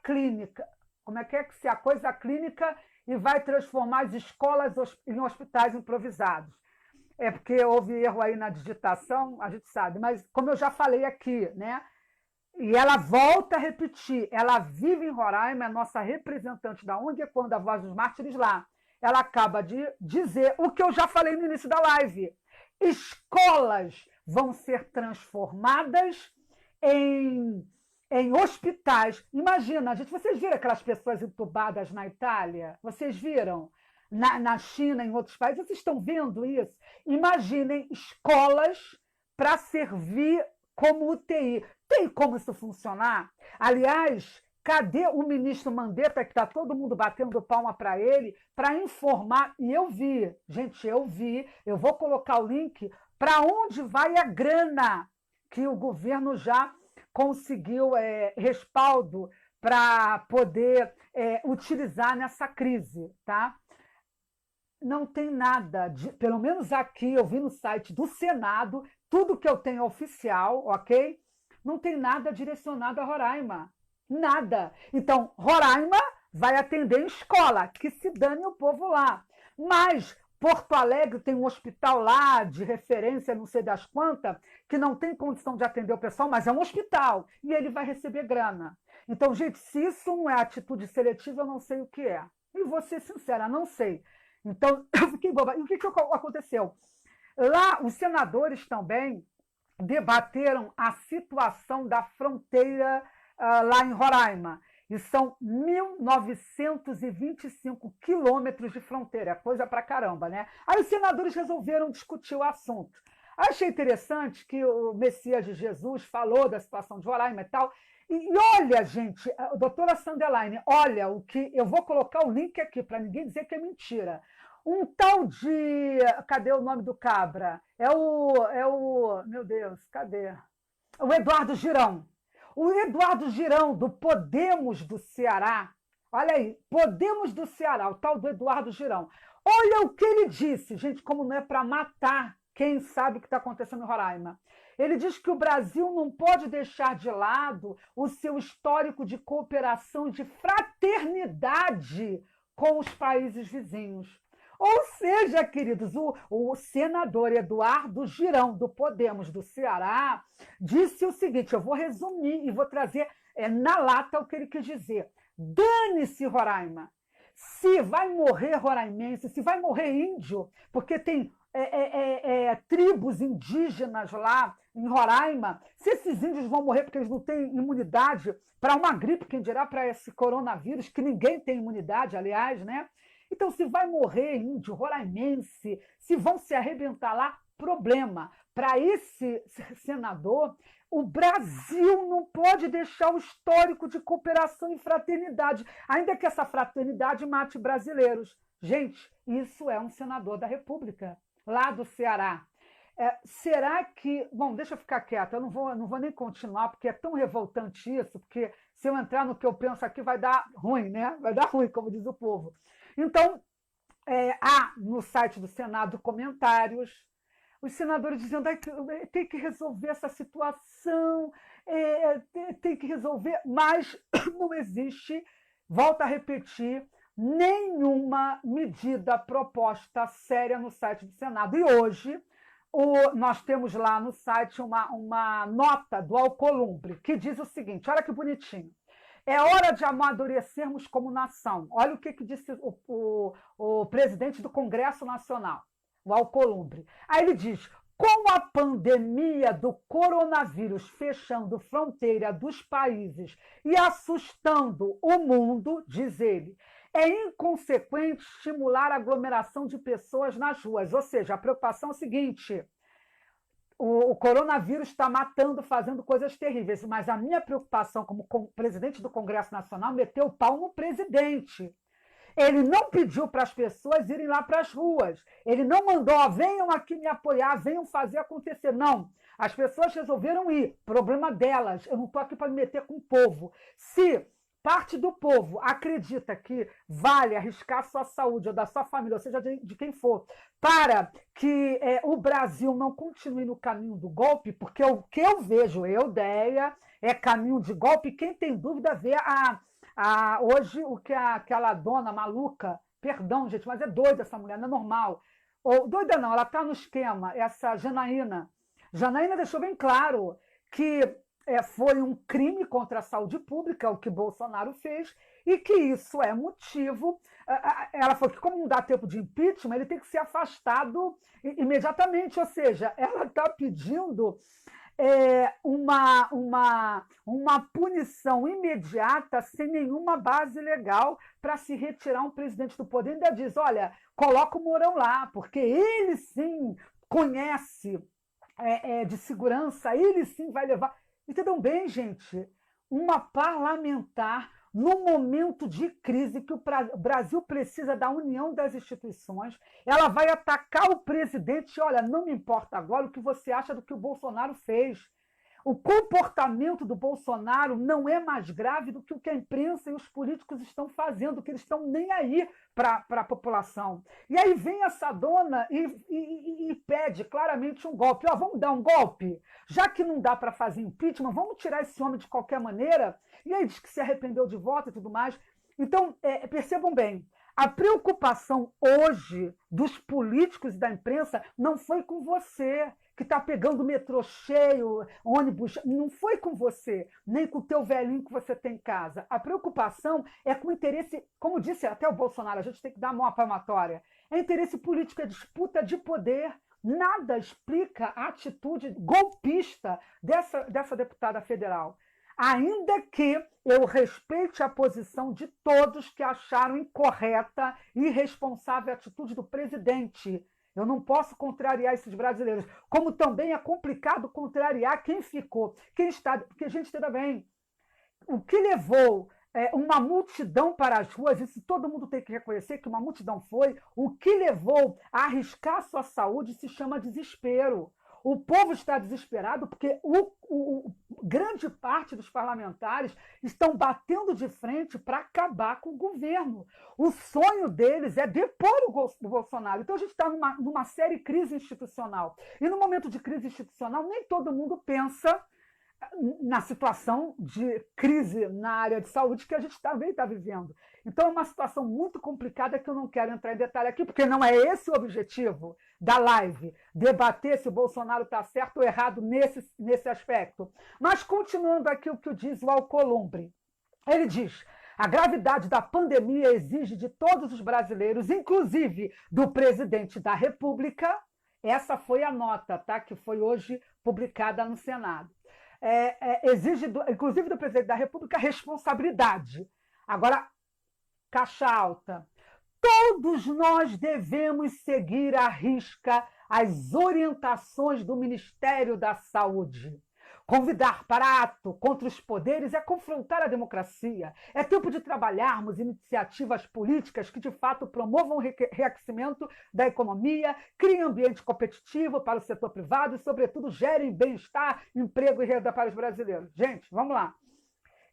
clínica, como é que se a coisa clínica e vai transformar as escolas em hospitais improvisados. Porque houve erro aí na digitação, a gente sabe, mas como eu já falei aqui, né? E ela volta a repetir, ela vive em Roraima, é nossa representante da ONG, quando a Voz dos Mártires lá. Ela acaba de dizer o que eu já falei no início da live. Escolas vão ser transformadas em hospitais. Imagina, gente, vocês viram aquelas pessoas entubadas na Itália? Vocês viram? Na China, em outros países, vocês estão vendo isso? Imaginem escolas para servir como UTI. Tem como isso funcionar? Aliás, cadê o ministro Mandetta, que está todo mundo batendo palma para ele, para informar? E eu vi, gente, eu vou colocar o link para onde vai a grana que o governo já conseguiu respaldo para poder utilizar nessa crise, tá? Não tem nada, pelo menos aqui eu vi no site do Senado, tudo que eu tenho é oficial, ok? Não tem nada direcionado a Roraima, nada. Então, Roraima vai atender em escola, que se dane o povo lá. Mas Porto Alegre tem um hospital lá de referência, não sei das quantas, que não tem condição de atender o pessoal, mas é um hospital, e ele vai receber grana. Então, gente, se isso não é atitude seletiva, eu não sei o que é. E vou ser sincera, não sei. Então, eu fiquei boba. E o que aconteceu? Lá, os senadores também debateram a situação da fronteira lá em Roraima. E são 1.925 quilômetros de fronteira, é coisa pra caramba, né? Aí os senadores resolveram discutir o assunto. Achei interessante que o Messias de Jesus falou da situação de Roraima e tal. E olha, gente, a doutora Sandelane, olha o que. Eu vou colocar o link aqui para ninguém dizer que é mentira. Um tal de. Cadê o nome do cabra? Meu Deus, cadê? O Eduardo Girão. O Eduardo Girão, do Podemos do Ceará. Olha aí, Podemos do Ceará, o tal do Eduardo Girão. Olha o que ele disse, gente, como não é para matar quem sabe o que está acontecendo em Roraima. Ele diz que o Brasil não pode deixar de lado o seu histórico de cooperação, de fraternidade com os países vizinhos. Ou seja, queridos, o senador Eduardo Girão, do Podemos do Ceará, disse o seguinte: eu vou resumir e vou trazer na lata o que ele quis dizer. Dane-se, Roraima. Se vai morrer roraimense, se vai morrer índio, porque tem tribos indígenas lá em Roraima, se esses índios vão morrer porque eles não têm imunidade para uma gripe, quem dirá para esse coronavírus, que ninguém tem imunidade, aliás, né? Então, se vai morrer índio, roraimense, se vão se arrebentar lá, problema. Para esse senador, o Brasil não pode deixar o histórico de cooperação e fraternidade, ainda que essa fraternidade mate brasileiros. Gente, isso é um senador da República, lá do Ceará. Será que... Bom, deixa eu ficar quieta, eu não vou nem continuar, porque é tão revoltante isso, porque se eu entrar no que eu penso aqui vai dar ruim, né? Vai dar ruim, como diz o povo. Então, há no site do Senado comentários, os senadores dizendo que tem que resolver essa situação, tem que resolver, mas não existe, volto a repetir, nenhuma medida proposta séria no site do Senado. E hoje, nós temos lá no site uma nota do Alcolumbre, que diz o seguinte, olha que bonitinho. É hora de amadurecermos como nação. Olha o que disse o presidente do Congresso Nacional, o Alcolumbre. Aí ele diz, com a pandemia do coronavírus fechando fronteira dos países e assustando o mundo, diz ele, é inconsequente estimular a aglomeração de pessoas nas ruas. Ou seja, a preocupação é o seguinte... O coronavírus está matando, fazendo coisas terríveis, mas a minha preocupação como presidente do Congresso Nacional meteu o pau no presidente. Ele não pediu para as pessoas irem lá para as ruas. Ele não mandou, venham aqui me apoiar, venham fazer acontecer. Não, as pessoas resolveram ir, problema delas. Eu não estou aqui para me meter com o povo. Se parte do povo acredita que vale arriscar sua saúde ou da sua família, ou seja, de quem for, para que o Brasil não continue no caminho do golpe, porque o que eu vejo, Deia, é caminho de golpe. Quem tem dúvida vê hoje o que aquela dona maluca, perdão, gente, mas é doida essa mulher, não é normal. Ou, doida não, ela está no esquema, essa Janaína. Janaína deixou bem claro que foi um crime contra a saúde pública, o que Bolsonaro fez, e que isso é motivo... Ela falou que, como não dá tempo de impeachment, ele tem que ser afastado imediatamente. Ou seja, ela está pedindo uma punição imediata, sem nenhuma base legal, para se retirar um presidente do poder. Ainda diz, olha, coloca o Mourão lá, porque ele sim conhece de segurança, ele sim vai levar... Entendam bem, gente? Uma parlamentar, no momento de crise que o Brasil precisa da união das instituições, ela vai atacar o presidente. Olha, não me importa agora o que você acha do que o Bolsonaro fez. O comportamento do Bolsonaro não é mais grave do que o que a imprensa e os políticos estão fazendo, que eles estão nem aí para a população. E aí vem essa dona e pede claramente um golpe. Vamos dar um golpe? Já que não dá para fazer impeachment, vamos tirar esse homem de qualquer maneira? E aí diz que se arrependeu de voto e tudo mais. Então, percebam bem, a preocupação hoje dos políticos e da imprensa não foi com você, que está pegando o metrô cheio, ônibus, não foi com você, nem com o teu velhinho que você tem em casa. A preocupação é com o interesse, como disse até o Bolsonaro, a gente tem que dar a mão à palmatória, é interesse político, é disputa de poder. Nada explica a atitude golpista dessa deputada federal. Ainda que eu respeite a posição de todos que acharam incorreta e irresponsável a atitude do presidente. Eu não posso contrariar esses brasileiros. Como também é complicado contrariar quem ficou, quem está... Porque, gente, entenda bem, o que levou uma multidão para as ruas, isso todo mundo tem que reconhecer que uma multidão foi, o que levou a arriscar sua saúde se chama desespero. O povo está desesperado porque grande parte dos parlamentares estão batendo de frente para acabar com o governo. O sonho deles é depor o Bolsonaro. Então, a gente está numa séria crise institucional. E no momento de crise institucional, nem todo mundo pensa na situação de crise na área de saúde que a gente também está vivendo. Então é uma situação muito complicada que eu não quero entrar em detalhe aqui, porque não é esse o objetivo da live, debater se o Bolsonaro está certo ou errado nesse aspecto. Mas continuando aqui o que diz o Alcolumbre, ele diz: a gravidade da pandemia exige de todos os brasileiros, inclusive do presidente da República, essa foi a nota, tá, que foi hoje publicada no Senado, exige, inclusive do presidente da República, responsabilidade. Agora, caixa alta. Todos nós devemos seguir à risca as orientações do Ministério da Saúde. Convidar para ato contra os poderes é confrontar a democracia. É tempo de trabalharmos iniciativas políticas que, de fato, promovam o reaquecimento da economia, criem ambiente competitivo para o setor privado e, sobretudo, gerem bem-estar, emprego e renda para os brasileiros. Gente, vamos lá.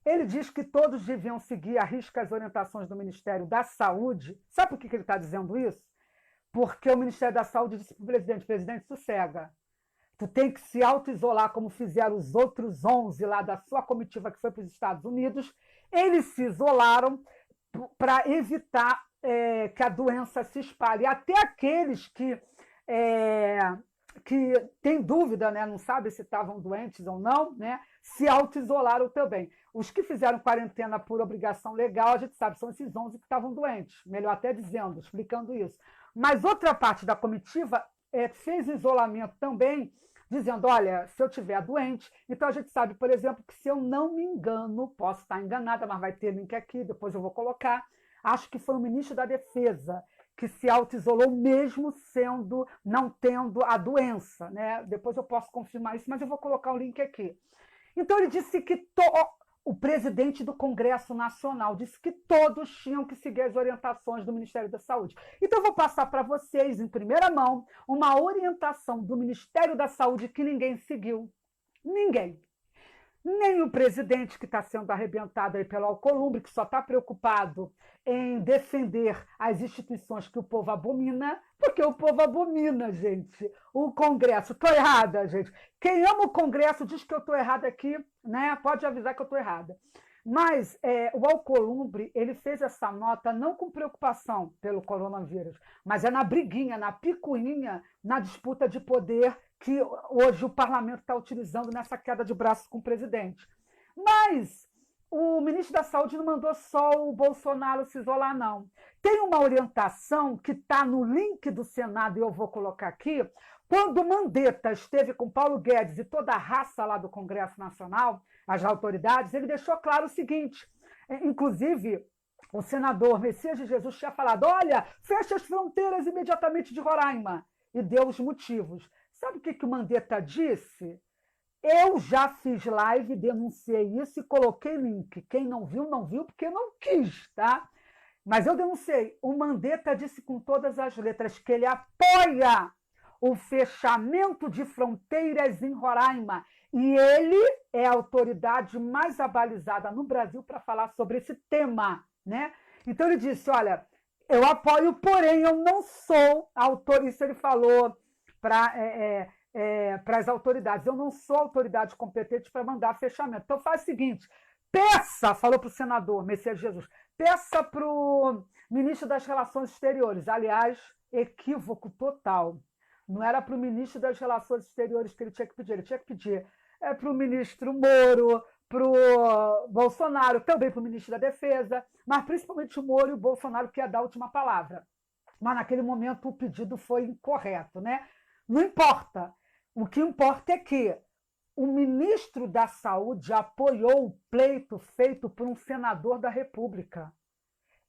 Ele diz que todos deviam seguir à risca as orientações do Ministério da Saúde. Sabe por que ele está dizendo isso? Porque o Ministério da Saúde disse para o presidente, sossega. Tu tem que se auto-isolar, como fizeram os outros 11 lá da sua comitiva que foi para os Estados Unidos. Eles se isolaram para evitar que a doença se espalhe. Até aqueles que têm dúvida, né, não sabem se estavam doentes ou não, né, se auto-isolaram também. Os que fizeram quarentena por obrigação legal, a gente sabe, são esses 11 que estavam doentes, melhor até dizendo, explicando isso. Mas outra parte da comitiva fez isolamento também, dizendo, olha, se eu estiver doente, então a gente sabe, por exemplo, que se eu não me engano, posso estar enganada, mas vai ter link aqui, depois eu vou colocar, acho que foi o ministro da Defesa que se auto-isolou mesmo não tendo a doença, né? Depois eu posso confirmar isso, mas eu vou colocar o link aqui. Então ele disse que o presidente do Congresso Nacional disse que todos tinham que seguir as orientações do Ministério da Saúde. Então eu vou passar para vocês, em primeira mão, uma orientação do Ministério da Saúde que ninguém seguiu. Ninguém. Nem o presidente, que está sendo arrebentado aí pelo Alcolumbre, que só está preocupado em defender as instituições que o povo abomina, porque o povo abomina, gente, o Congresso. Estou errada, gente. Quem ama o Congresso diz que eu estou errada aqui, né? Pode avisar que eu estou errada. Mas o Alcolumbre, ele fez essa nota não com preocupação pelo coronavírus, mas na briguinha, na picuinha, na disputa de poder que hoje o parlamento está utilizando nessa queda de braço com o presidente. Mas o ministro da Saúde não mandou só o Bolsonaro se isolar, não. Tem uma orientação que está no link do Senado, e eu vou colocar aqui. Quando o Mandetta esteve com Paulo Guedes e toda a raça lá do Congresso Nacional, as autoridades, ele deixou claro o seguinte, inclusive o senador Messias de Jesus tinha falado, olha, fecha as fronteiras imediatamente de Roraima, e deu os motivos. Sabe o que o Mandetta disse? Eu já fiz live, denunciei isso e coloquei link. Quem não viu, não viu, porque não quis, tá? Mas eu denunciei. O Mandetta disse com todas as letras que ele apoia o fechamento de fronteiras em Roraima. E ele é a autoridade mais abalizada no Brasil para falar sobre esse tema, né? Então ele disse, olha, eu apoio, porém eu não sou autor, isso ele falou para as autoridades. Eu não sou autoridade competente para mandar fechamento. Então faz o seguinte, peça, falou para o senador Messias Jesus, peça para o ministro das Relações Exteriores, aliás, equívoco total. Não era para o ministro das Relações Exteriores que ele tinha que pedir para o ministro Moro, para o Bolsonaro, também para o ministro da Defesa, mas principalmente o Moro e o Bolsonaro que ia dar a última palavra. Mas naquele momento o pedido foi incorreto, né? Não importa. O que importa é que o ministro da Saúde apoiou o pleito feito por um senador da República.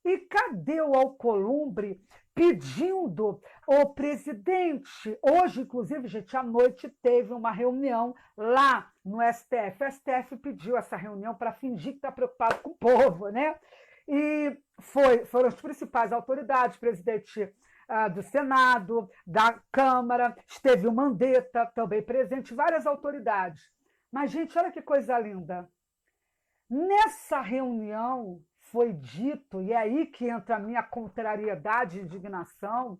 E cadê o Alcolumbre pedindo o presidente? Hoje, inclusive, gente, à noite teve uma reunião lá no STF. O STF pediu essa reunião para fingir que está preocupado com o povo, né? E foram as principais autoridades, presidente do Senado, da Câmara, esteve o Mandetta também presente, várias autoridades. Mas, gente, olha que coisa linda. Nessa reunião foi dito, e é aí que entra a minha contrariedade e indignação,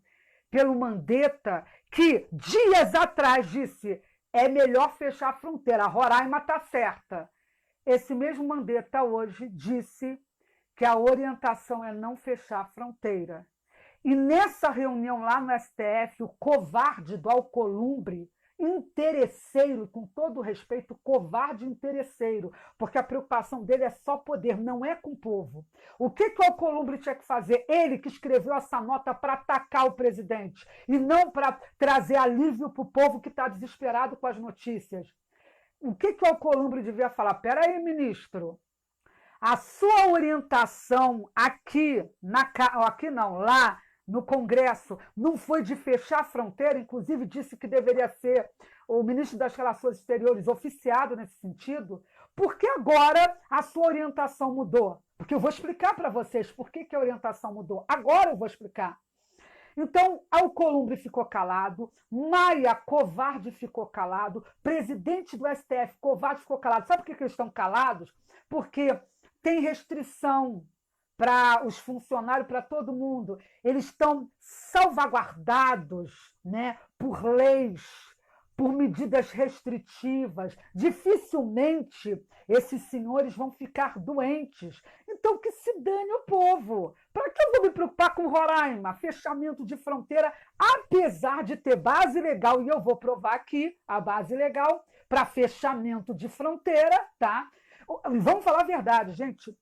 pelo Mandetta, que dias atrás disse é melhor fechar a fronteira, a Roraima está certa. Esse mesmo Mandetta hoje disse que a orientação é não fechar a fronteira. E nessa reunião lá no STF, o covarde do Alcolumbre, interesseiro, com todo respeito, covarde interesseiro, porque a preocupação dele é só poder, não é com o povo. O que o Alcolumbre tinha que fazer? Ele que escreveu essa nota para atacar o presidente e não para trazer alívio para o povo que está desesperado com as notícias. O que o Alcolumbre devia falar? Peraí, ministro, a sua orientação aqui, aqui não, lá no Congresso, não foi de fechar a fronteira, inclusive disse que deveria ser o ministro das Relações Exteriores oficiado nesse sentido, por que agora a sua orientação mudou? Porque eu vou explicar para vocês por que a orientação mudou. Agora eu vou explicar. Então, Alcolumbre ficou calado, Maia, covarde, ficou calado, presidente do STF, covarde, ficou calado. Sabe por que eles estão calados? Porque tem restrição para os funcionários, para todo mundo. Eles estão salvaguardados, né, por leis, por medidas restritivas. Dificilmente esses senhores vão ficar doentes. Então, que se dane o povo. Para que eu vou me preocupar com Roraima? Fechamento de fronteira, apesar de ter base legal, e eu vou provar aqui a base legal para fechamento de fronteira, tá? Vamos falar a verdade, gente.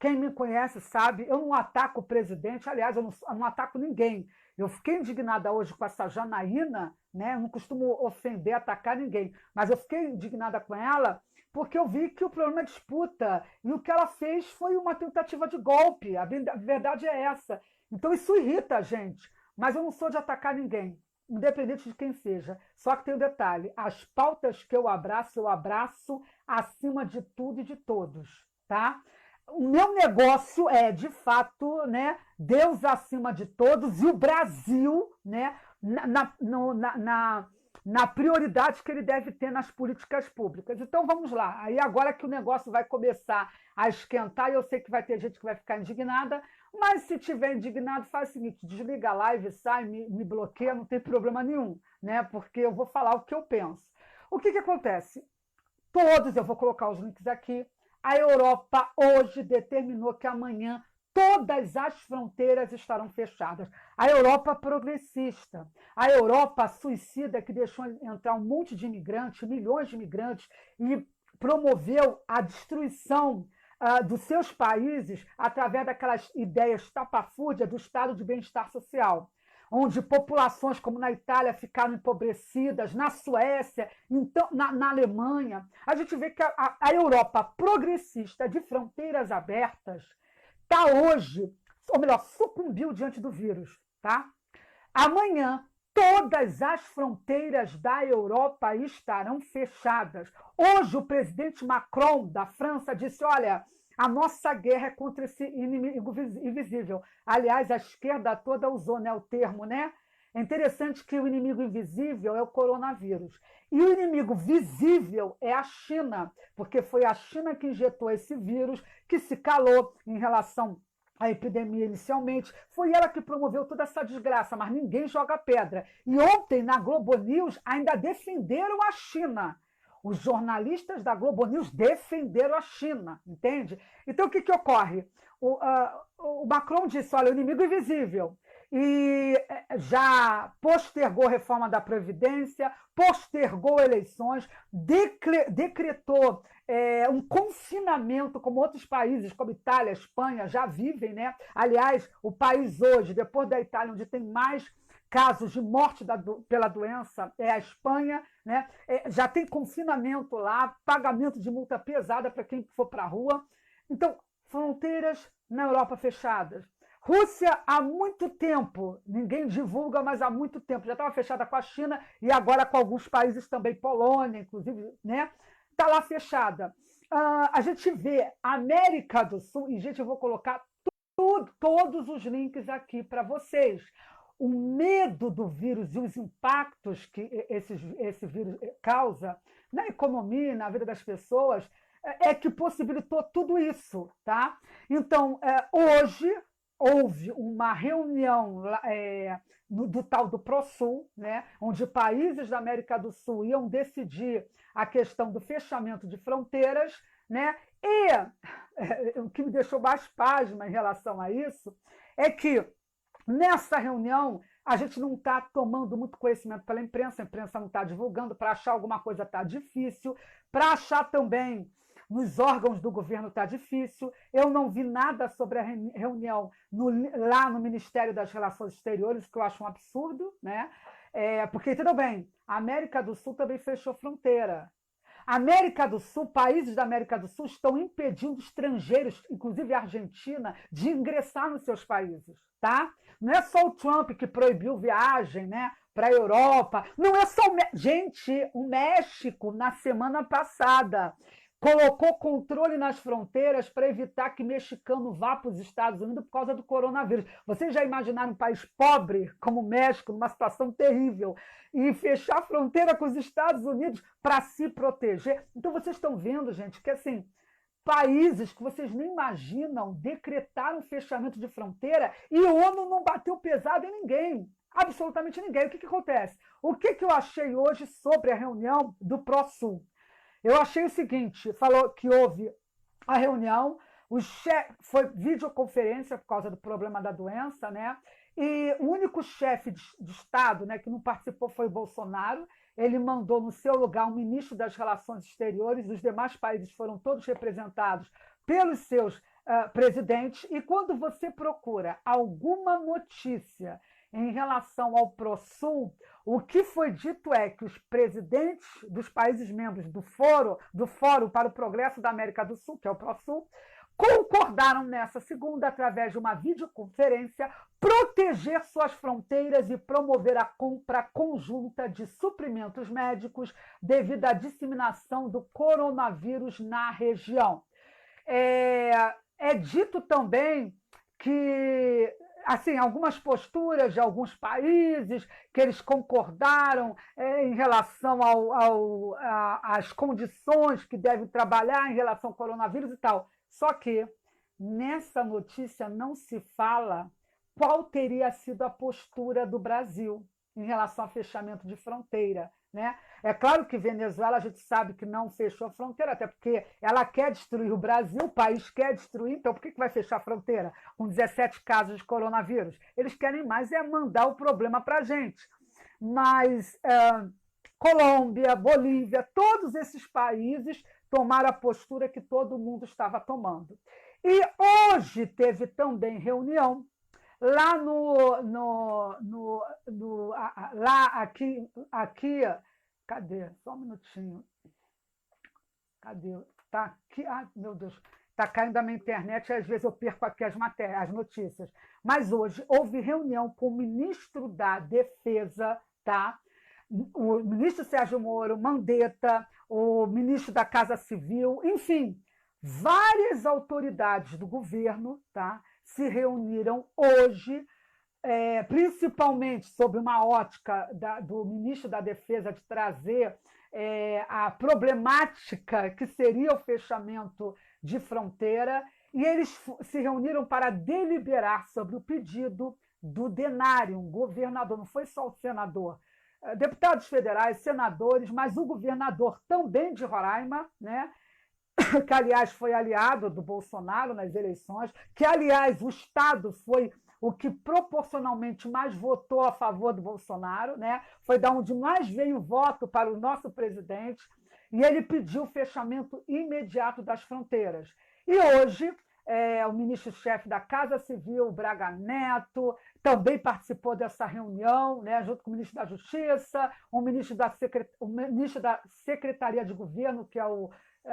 Quem me conhece sabe, eu não ataco o presidente, aliás, eu não ataco ninguém. Eu fiquei indignada hoje com essa Janaína, né? Eu não costumo ofender, atacar ninguém, mas eu fiquei indignada com ela porque eu vi que o problema é disputa e o que ela fez foi uma tentativa de golpe. A verdade é essa. Então isso irrita a gente, mas eu não sou de atacar ninguém, independente de quem seja. Só que tem um detalhe, as pautas que eu abraço acima de tudo e de todos, tá? O meu negócio é, de fato, né, Deus acima de todos e o Brasil, né, na prioridade que ele deve ter nas políticas públicas. Então vamos lá. Aí agora que o negócio vai começar a esquentar, eu sei que vai ter gente que vai ficar indignada, mas se tiver indignado, faz o seguinte, desliga a live, sai, me bloqueia, não tem problema nenhum, né, porque eu vou falar o que eu penso. O que acontece? Todos, eu vou colocar os links aqui, a Europa hoje determinou que amanhã todas as fronteiras estarão fechadas. A Europa progressista, a Europa suicida que deixou entrar um monte de imigrantes, milhões de imigrantes, e promoveu a destruição dos seus países através daquelas ideias tapafúrdias do estado de bem-estar social, onde populações como na Itália ficaram empobrecidas, na Suécia, então, na Alemanha. A gente vê que a Europa progressista de fronteiras abertas está hoje, ou melhor, sucumbiu diante do vírus. Tá? Amanhã, todas as fronteiras da Europa estarão fechadas. Hoje, o presidente Macron, da França, disse, olha, a nossa guerra é contra esse inimigo invisível. Aliás, a esquerda toda usou, né, o termo, né? É interessante que o inimigo invisível é o coronavírus. E o inimigo visível é a China, porque foi a China que injetou esse vírus, que se calou em relação à epidemia inicialmente. Foi ela que promoveu toda essa desgraça, mas ninguém joga pedra. E ontem, na Globo News, ainda defenderam a China. Os jornalistas da Globo News defenderam a China, entende? Então, o que ocorre? O Macron disse, olha, o inimigo invisível. E já postergou a reforma da Previdência, postergou eleições, decretou um confinamento, como outros países, como Itália, Espanha, já vivem, né? Aliás, o país hoje, depois da Itália, onde tem mais casos de morte pela doença, é a Espanha, né? Já tem confinamento lá, pagamento de multa pesada para quem for para a rua. Então, fronteiras na Europa fechadas. Rússia, há muito tempo, ninguém divulga, mas há muito tempo, já estava fechada com a China e agora com alguns países também, Polônia, inclusive, né? Está lá fechada. A gente vê América do Sul, e, gente, eu vou colocar todos os links aqui para vocês. O medo do vírus e os impactos que esse vírus causa na economia e na vida das pessoas é que possibilitou tudo isso. Tá? Então, hoje houve uma reunião do tal do ProSul, né, onde países da América do Sul iam decidir a questão do fechamento de fronteiras, né? E o que me deixou mais pasma em relação a isso é que nessa reunião a gente não está tomando muito conhecimento pela imprensa, a imprensa não está divulgando, para achar alguma coisa está difícil, para achar também nos órgãos do governo está difícil. Eu não vi nada sobre a reunião lá no Ministério das Relações Exteriores, que eu acho um absurdo, né? Porque, tudo bem, a América do Sul também fechou fronteira. A América do Sul, países da América do Sul estão impedindo estrangeiros, inclusive a Argentina, de ingressar nos seus países, tá? Não é só o Trump que proibiu viagem, né, para a Europa. Não é só gente, o México na semana passada colocou controle nas fronteiras para evitar que mexicano vá para os Estados Unidos por causa do coronavírus. Vocês já imaginaram um país pobre como o México, numa situação terrível, e fechar a fronteira com os Estados Unidos para se proteger? Então vocês estão vendo, gente, que assim, países que vocês nem imaginam decretaram fechamento de fronteira e a ONU não bateu pesado em ninguém. Absolutamente ninguém. O que acontece? O que eu achei hoje sobre a reunião do ProSul? Eu achei o seguinte, falou que houve a reunião, foi videoconferência por causa do problema da doença, né? E o único chefe de Estado, né, que não participou foi o Bolsonaro. Ele mandou no seu lugar um ministro das Relações Exteriores, os demais países foram todos representados pelos seus presidentes. E quando você procura alguma notícia em relação ao ProSul, o que foi dito é que os presidentes dos países membros do Fórum para o Progresso da América do Sul, que é o ProSul, concordaram nessa segunda, através de uma videoconferência, proteger suas fronteiras e promover a compra conjunta de suprimentos médicos devido à disseminação do coronavírus na região. É dito também que assim, algumas posturas de alguns países que eles concordaram em relação às condições que devem trabalhar em relação ao coronavírus e tal. Só que nessa notícia não se fala qual teria sido a postura do Brasil em relação ao fechamento de fronteira, né? É claro que Venezuela a gente sabe que não fechou a fronteira, até porque ela quer destruir o Brasil, o país quer destruir, então por que vai fechar a fronteira com 17 casos de coronavírus? Eles querem mais mandar o problema para a gente. Mas Colômbia, Bolívia, todos esses países tomaram a postura que todo mundo estava tomando. E hoje teve também reunião lá aqui, cadê? Só um minutinho. Cadê? Tá aqui, ai meu Deus, tá caindo a minha internet, às vezes eu perco aqui as notícias. Mas hoje houve reunião com o ministro da Defesa, tá? O ministro Sérgio Moro, Mandetta, o ministro da Casa Civil, enfim, várias autoridades do governo, tá, se reuniram hoje, principalmente sob uma ótica do ministro da Defesa de trazer a problemática que seria o fechamento de fronteira, e eles se reuniram para deliberar sobre o pedido do Denário, um governador, não foi só o senador, deputados federais, senadores, mas o governador também de Roraima, né, que, aliás, foi aliado do Bolsonaro nas eleições, que, aliás, o Estado foi o que proporcionalmente mais votou a favor do Bolsonaro, né? Foi da onde mais veio voto para o nosso presidente, e ele pediu o fechamento imediato das fronteiras. E hoje, o ministro-chefe da Casa Civil, Braga Neto, também participou dessa reunião, né, junto com o ministro da Justiça, o ministro da Secretaria de Governo, que é o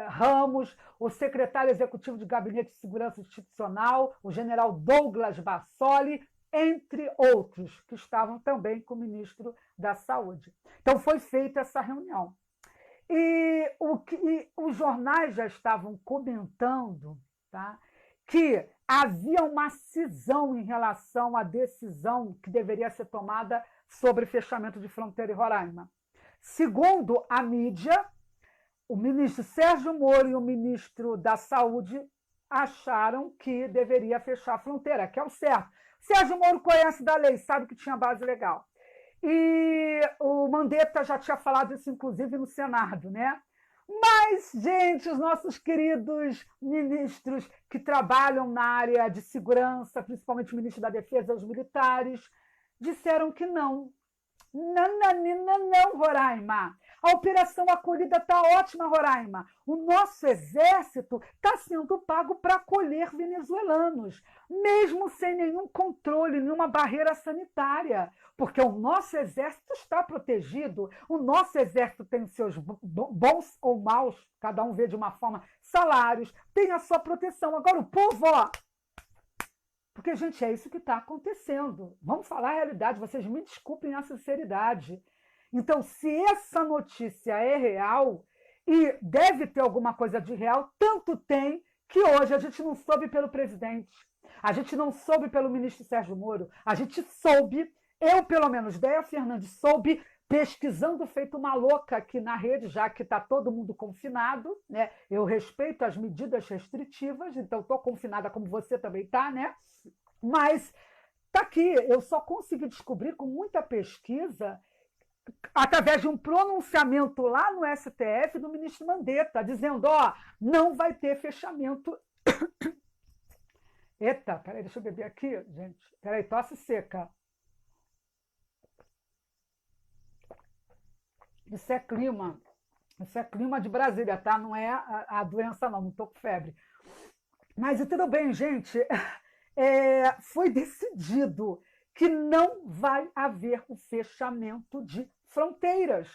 Ramos, o secretário executivo de Gabinete de Segurança Institucional, o general Douglas Bassoli, entre outros, que estavam também com o ministro da Saúde. Então, foi feita essa reunião. E os jornais já estavam comentando, tá, que havia uma cisão em relação à decisão que deveria ser tomada sobre fechamento de fronteira em Roraima. Segundo a mídia, o ministro Sérgio Moro e o ministro da Saúde acharam que deveria fechar a fronteira, que é o certo. Sérgio Moro conhece da lei, sabe que tinha base legal. E o Mandetta já tinha falado isso, inclusive, no Senado, né? Mas, gente, os nossos queridos ministros que trabalham na área de segurança, principalmente o ministro da Defesa, os militares, disseram que não. Nananina não, Roraima. A operação acolhida está ótima, Roraima. O nosso exército está sendo pago para acolher venezuelanos, mesmo sem nenhum controle, nenhuma barreira sanitária, porque o nosso exército está protegido, o nosso exército tem os seus bons ou maus, cada um vê de uma forma, salários, tem a sua proteção. Agora o povo, ó, porque, gente, é isso que está acontecendo. Vamos falar a realidade, vocês me desculpem a sinceridade. Então, se essa notícia é real, e deve ter alguma coisa de real, tanto tem que hoje a gente não soube pelo presidente, a gente não soube pelo ministro Sérgio Moro, a gente soube, eu pelo menos, Déia Fernandes, soube pesquisando feito uma louca aqui na rede, já que está todo mundo confinado, né? Eu respeito as medidas restritivas, então estou confinada como você também está, né? Mas está aqui, eu só consegui descobrir com muita pesquisa, através de um pronunciamento lá no STF do ministro Mandetta, dizendo, ó, não vai ter fechamento. Eita, peraí, deixa eu beber aqui, gente. Peraí, tosse seca. Isso é clima de Brasília, tá? Não é a doença, não estou com febre. Mas tudo bem, gente. Foi decidido que não vai haver o fechamento de fronteiras.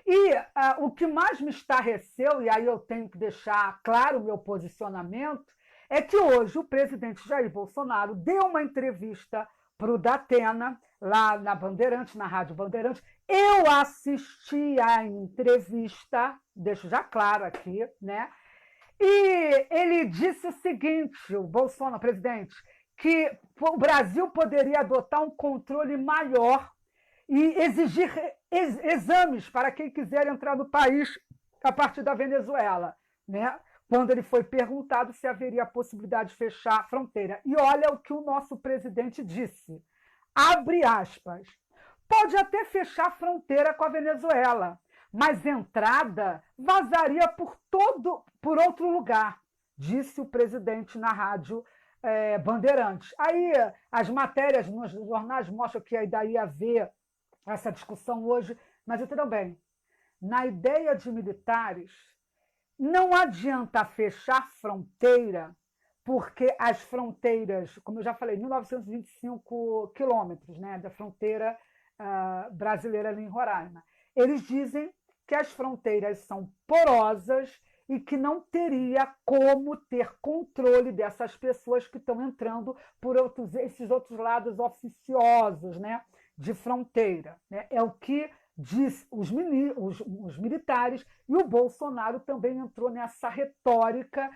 E o que mais me estarreceu, e aí eu tenho que deixar claro o meu posicionamento, é que hoje o presidente Jair Bolsonaro deu uma entrevista para o Datena, lá na Bandeirantes, na Rádio Bandeirantes. Eu assisti a entrevista, deixo já claro aqui, né? E ele disse o seguinte, o Bolsonaro, presidente, que o Brasil poderia adotar um controle maior e exigir exames para quem quiser entrar no país a partir da Venezuela, né? Quando ele foi perguntado se haveria a possibilidade de fechar a fronteira. E olha o que o nosso presidente disse, abre aspas, pode até fechar a fronteira com a Venezuela, mas entrada vazaria por outro lugar, disse o presidente na rádio Bandeirantes. Aí as matérias nos jornais mostram que ainda ia haver essa discussão hoje, mas tudo bem. Na ideia de militares, não adianta fechar fronteira, porque as fronteiras, como eu já falei, 1925 quilômetros, né, da fronteira brasileira ali em Roraima. Eles dizem que as fronteiras são porosas e que não teria como ter controle dessas pessoas que estão entrando por esses outros lados oficiosos, né, de fronteira. Né? É o que diz os militares, e o Bolsonaro também entrou nessa retórica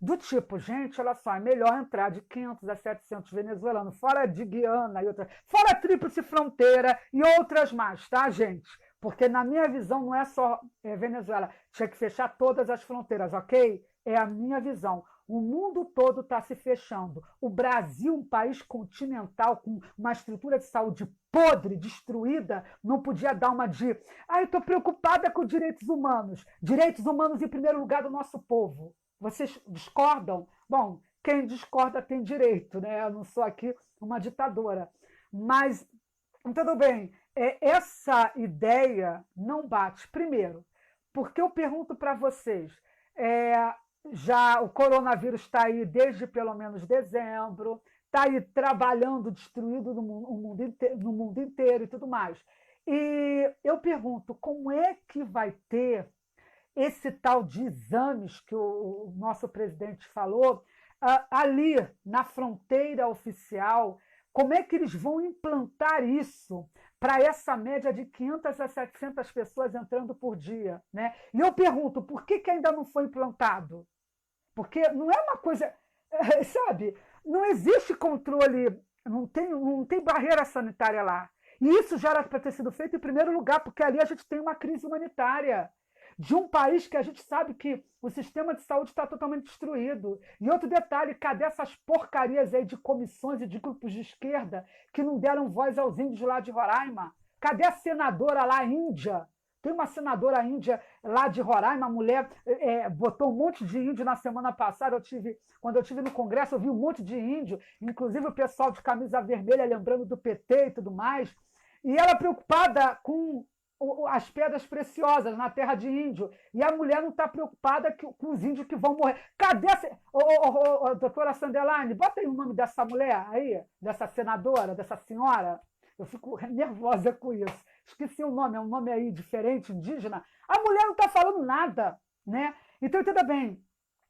do tipo, gente, olha só, é melhor entrar de 500 a 700 venezuelanos, fora de Guiana, e outras, fora a Tríplice Fronteira e outras mais, tá, gente? Porque, na minha visão, não é só Venezuela, tinha que fechar todas as fronteiras, ok? É a minha visão. O mundo todo está se fechando. O Brasil, um país continental com uma estrutura de saúde podre, destruída, não podia dar uma de eu estou preocupada com direitos humanos. Direitos humanos em primeiro lugar do nosso povo. Vocês discordam? Bom, quem discorda tem direito, né? Eu não sou aqui uma ditadora. Mas, tudo bem, essa ideia não bate. Primeiro, porque eu pergunto para vocês, já o coronavírus está aí desde pelo menos dezembro, está aí trabalhando, destruído no mundo inteiro e tudo mais. E eu pergunto, como é que vai ter esse tal de exames que o nosso presidente falou, ali na fronteira oficial, como é que eles vão implantar isso para essa média de 500 a 700 pessoas entrando por dia? Né? E eu pergunto, por que ainda não foi implantado? Porque não é uma coisa, sabe, não existe controle, não tem barreira sanitária lá. E isso já era para ter sido feito em primeiro lugar, porque ali a gente tem uma crise humanitária de um país que a gente sabe que o sistema de saúde está totalmente destruído. E outro detalhe, cadê essas porcarias aí de comissões e de grupos de esquerda que não deram voz aos índios lá de Roraima? Cadê a senadora lá, índia, Tem uma senadora índia lá de Roraima, uma mulher botou um monte de índio na semana passada. Quando eu estive no Congresso, eu vi um monte de índio, inclusive o pessoal de camisa vermelha, lembrando do PT e tudo mais. E ela preocupada com as pedras preciosas na terra de índio. E a mulher não está preocupada com os índios que vão morrer. Cadê doutora Sandelane? Bota aí o nome dessa mulher aí, dessa senadora, dessa senhora. Eu fico nervosa com isso. Esqueci o nome, é um nome aí diferente, indígena. A mulher não está falando nada, né? Então, entenda bem,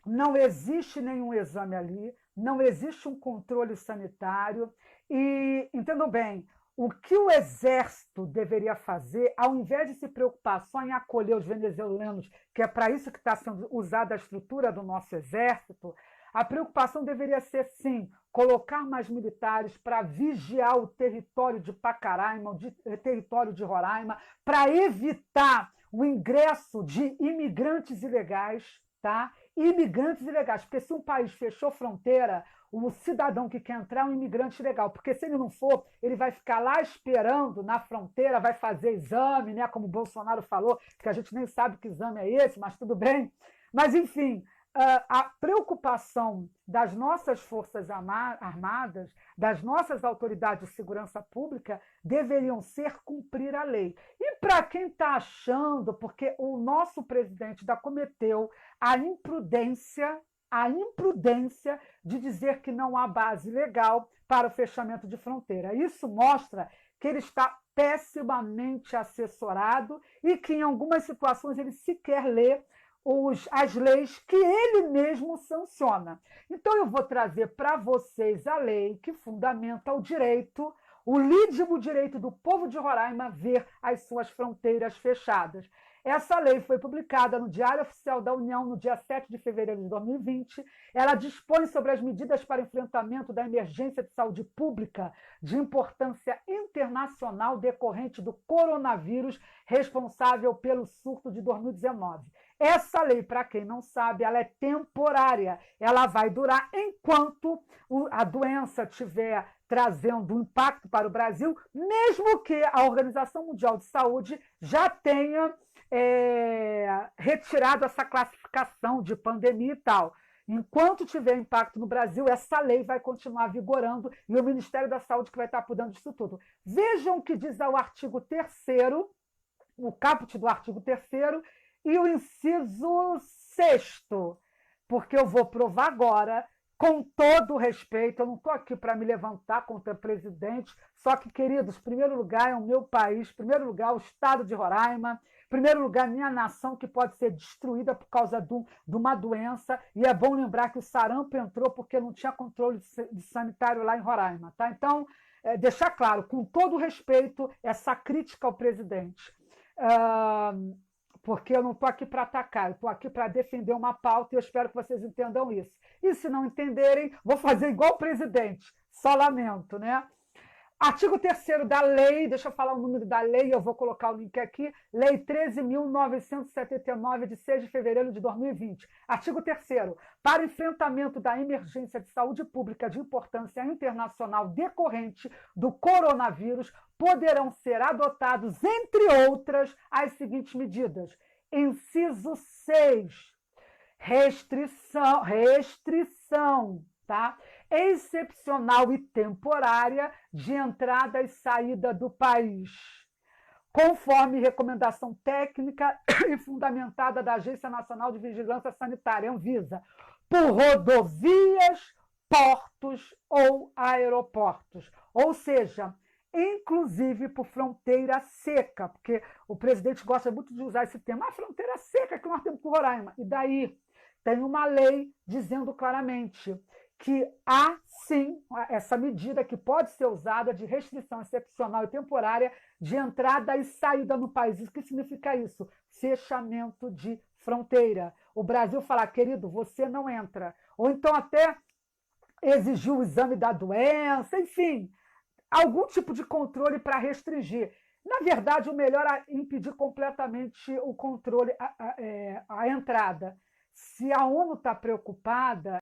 não existe nenhum exame ali, não existe um controle sanitário. E, entendam bem, o que o Exército deveria fazer, ao invés de se preocupar só em acolher os venezuelanos, que é para isso que está sendo usada a estrutura do nosso Exército, a preocupação deveria ser, sim, colocar mais militares para vigiar o território de Pacaraima, o território de Roraima, para evitar o ingresso de imigrantes ilegais, tá? Imigrantes ilegais, porque se um país fechou fronteira, o cidadão que quer entrar é um imigrante ilegal, porque se ele não for, ele vai ficar lá esperando na fronteira, vai fazer exame, né? Como o Bolsonaro falou, que a gente nem sabe que exame é esse, mas tudo bem. Mas, enfim, a preocupação das nossas Forças Armadas, das nossas autoridades de segurança pública, deveriam ser cumprir a lei. E para quem está achando, porque o nosso presidente ainda cometeu a imprudência de dizer que não há base legal para o fechamento de fronteira. Isso mostra que ele está pessimamente assessorado e que, em algumas situações, ele sequer lê as leis que ele mesmo sanciona. Então, eu vou trazer para vocês a lei que fundamenta o direito, o legítimo direito do povo de Roraima ver as suas fronteiras fechadas. Essa lei foi publicada no Diário Oficial da União no dia 7 de fevereiro de 2020. Ela dispõe sobre as medidas para enfrentamento da emergência de saúde pública de importância internacional decorrente do coronavírus, responsável pelo surto de 2019. Essa lei, para quem não sabe, ela é temporária. Ela vai durar enquanto a doença estiver trazendo impacto para o Brasil, mesmo que a Organização Mundial de Saúde já tenha retirado essa classificação de pandemia e tal. Enquanto tiver impacto no Brasil, essa lei vai continuar vigorando e o Ministério da Saúde que vai estar cuidando disso tudo. Vejam o que diz o artigo 3º, o caput do artigo 3º e o inciso 6º, porque eu vou provar agora, com todo o respeito, eu não estou aqui para me levantar contra o presidente, só que, queridos, primeiro lugar é o meu país, primeiro lugar o estado de Roraima, primeiro lugar minha nação que pode ser destruída por causa de uma doença, e é bom lembrar que o sarampo entrou porque não tinha controle sanitário lá em Roraima. Tá? Então, deixar claro, com todo o respeito, essa crítica ao presidente. Porque eu não estou aqui para atacar, eu estou aqui para defender uma pauta e eu espero que vocês entendam isso. E se não entenderem, vou fazer igual o presidente, só lamento, né? Artigo 3º da lei, deixa eu falar o número da lei, eu vou colocar o link aqui, Lei 13.979, de 6 de fevereiro de 2020. Artigo 3º. Para enfrentamento da emergência de saúde pública de importância internacional decorrente do coronavírus, poderão ser adotados, entre outras, as seguintes medidas. Inciso 6. Restrição, tá? Excepcional e temporária de entrada e saída do país, conforme recomendação técnica e fundamentada da Agência Nacional de Vigilância Sanitária, Anvisa, por rodovias, portos ou aeroportos. Ou seja, inclusive por fronteira seca, porque o presidente gosta muito de usar esse termo, a fronteira seca que nós temos com Roraima. E daí tem uma lei dizendo claramente que há, sim, essa medida que pode ser usada de restrição excepcional e temporária de entrada e saída no país. O que significa isso? Fechamento de fronteira. O Brasil fala, querido, você não entra. Ou então até exigir o exame da doença, enfim, algum tipo de controle para restringir. Na verdade, o melhor é impedir completamente o controle, a entrada. Se a ONU está preocupada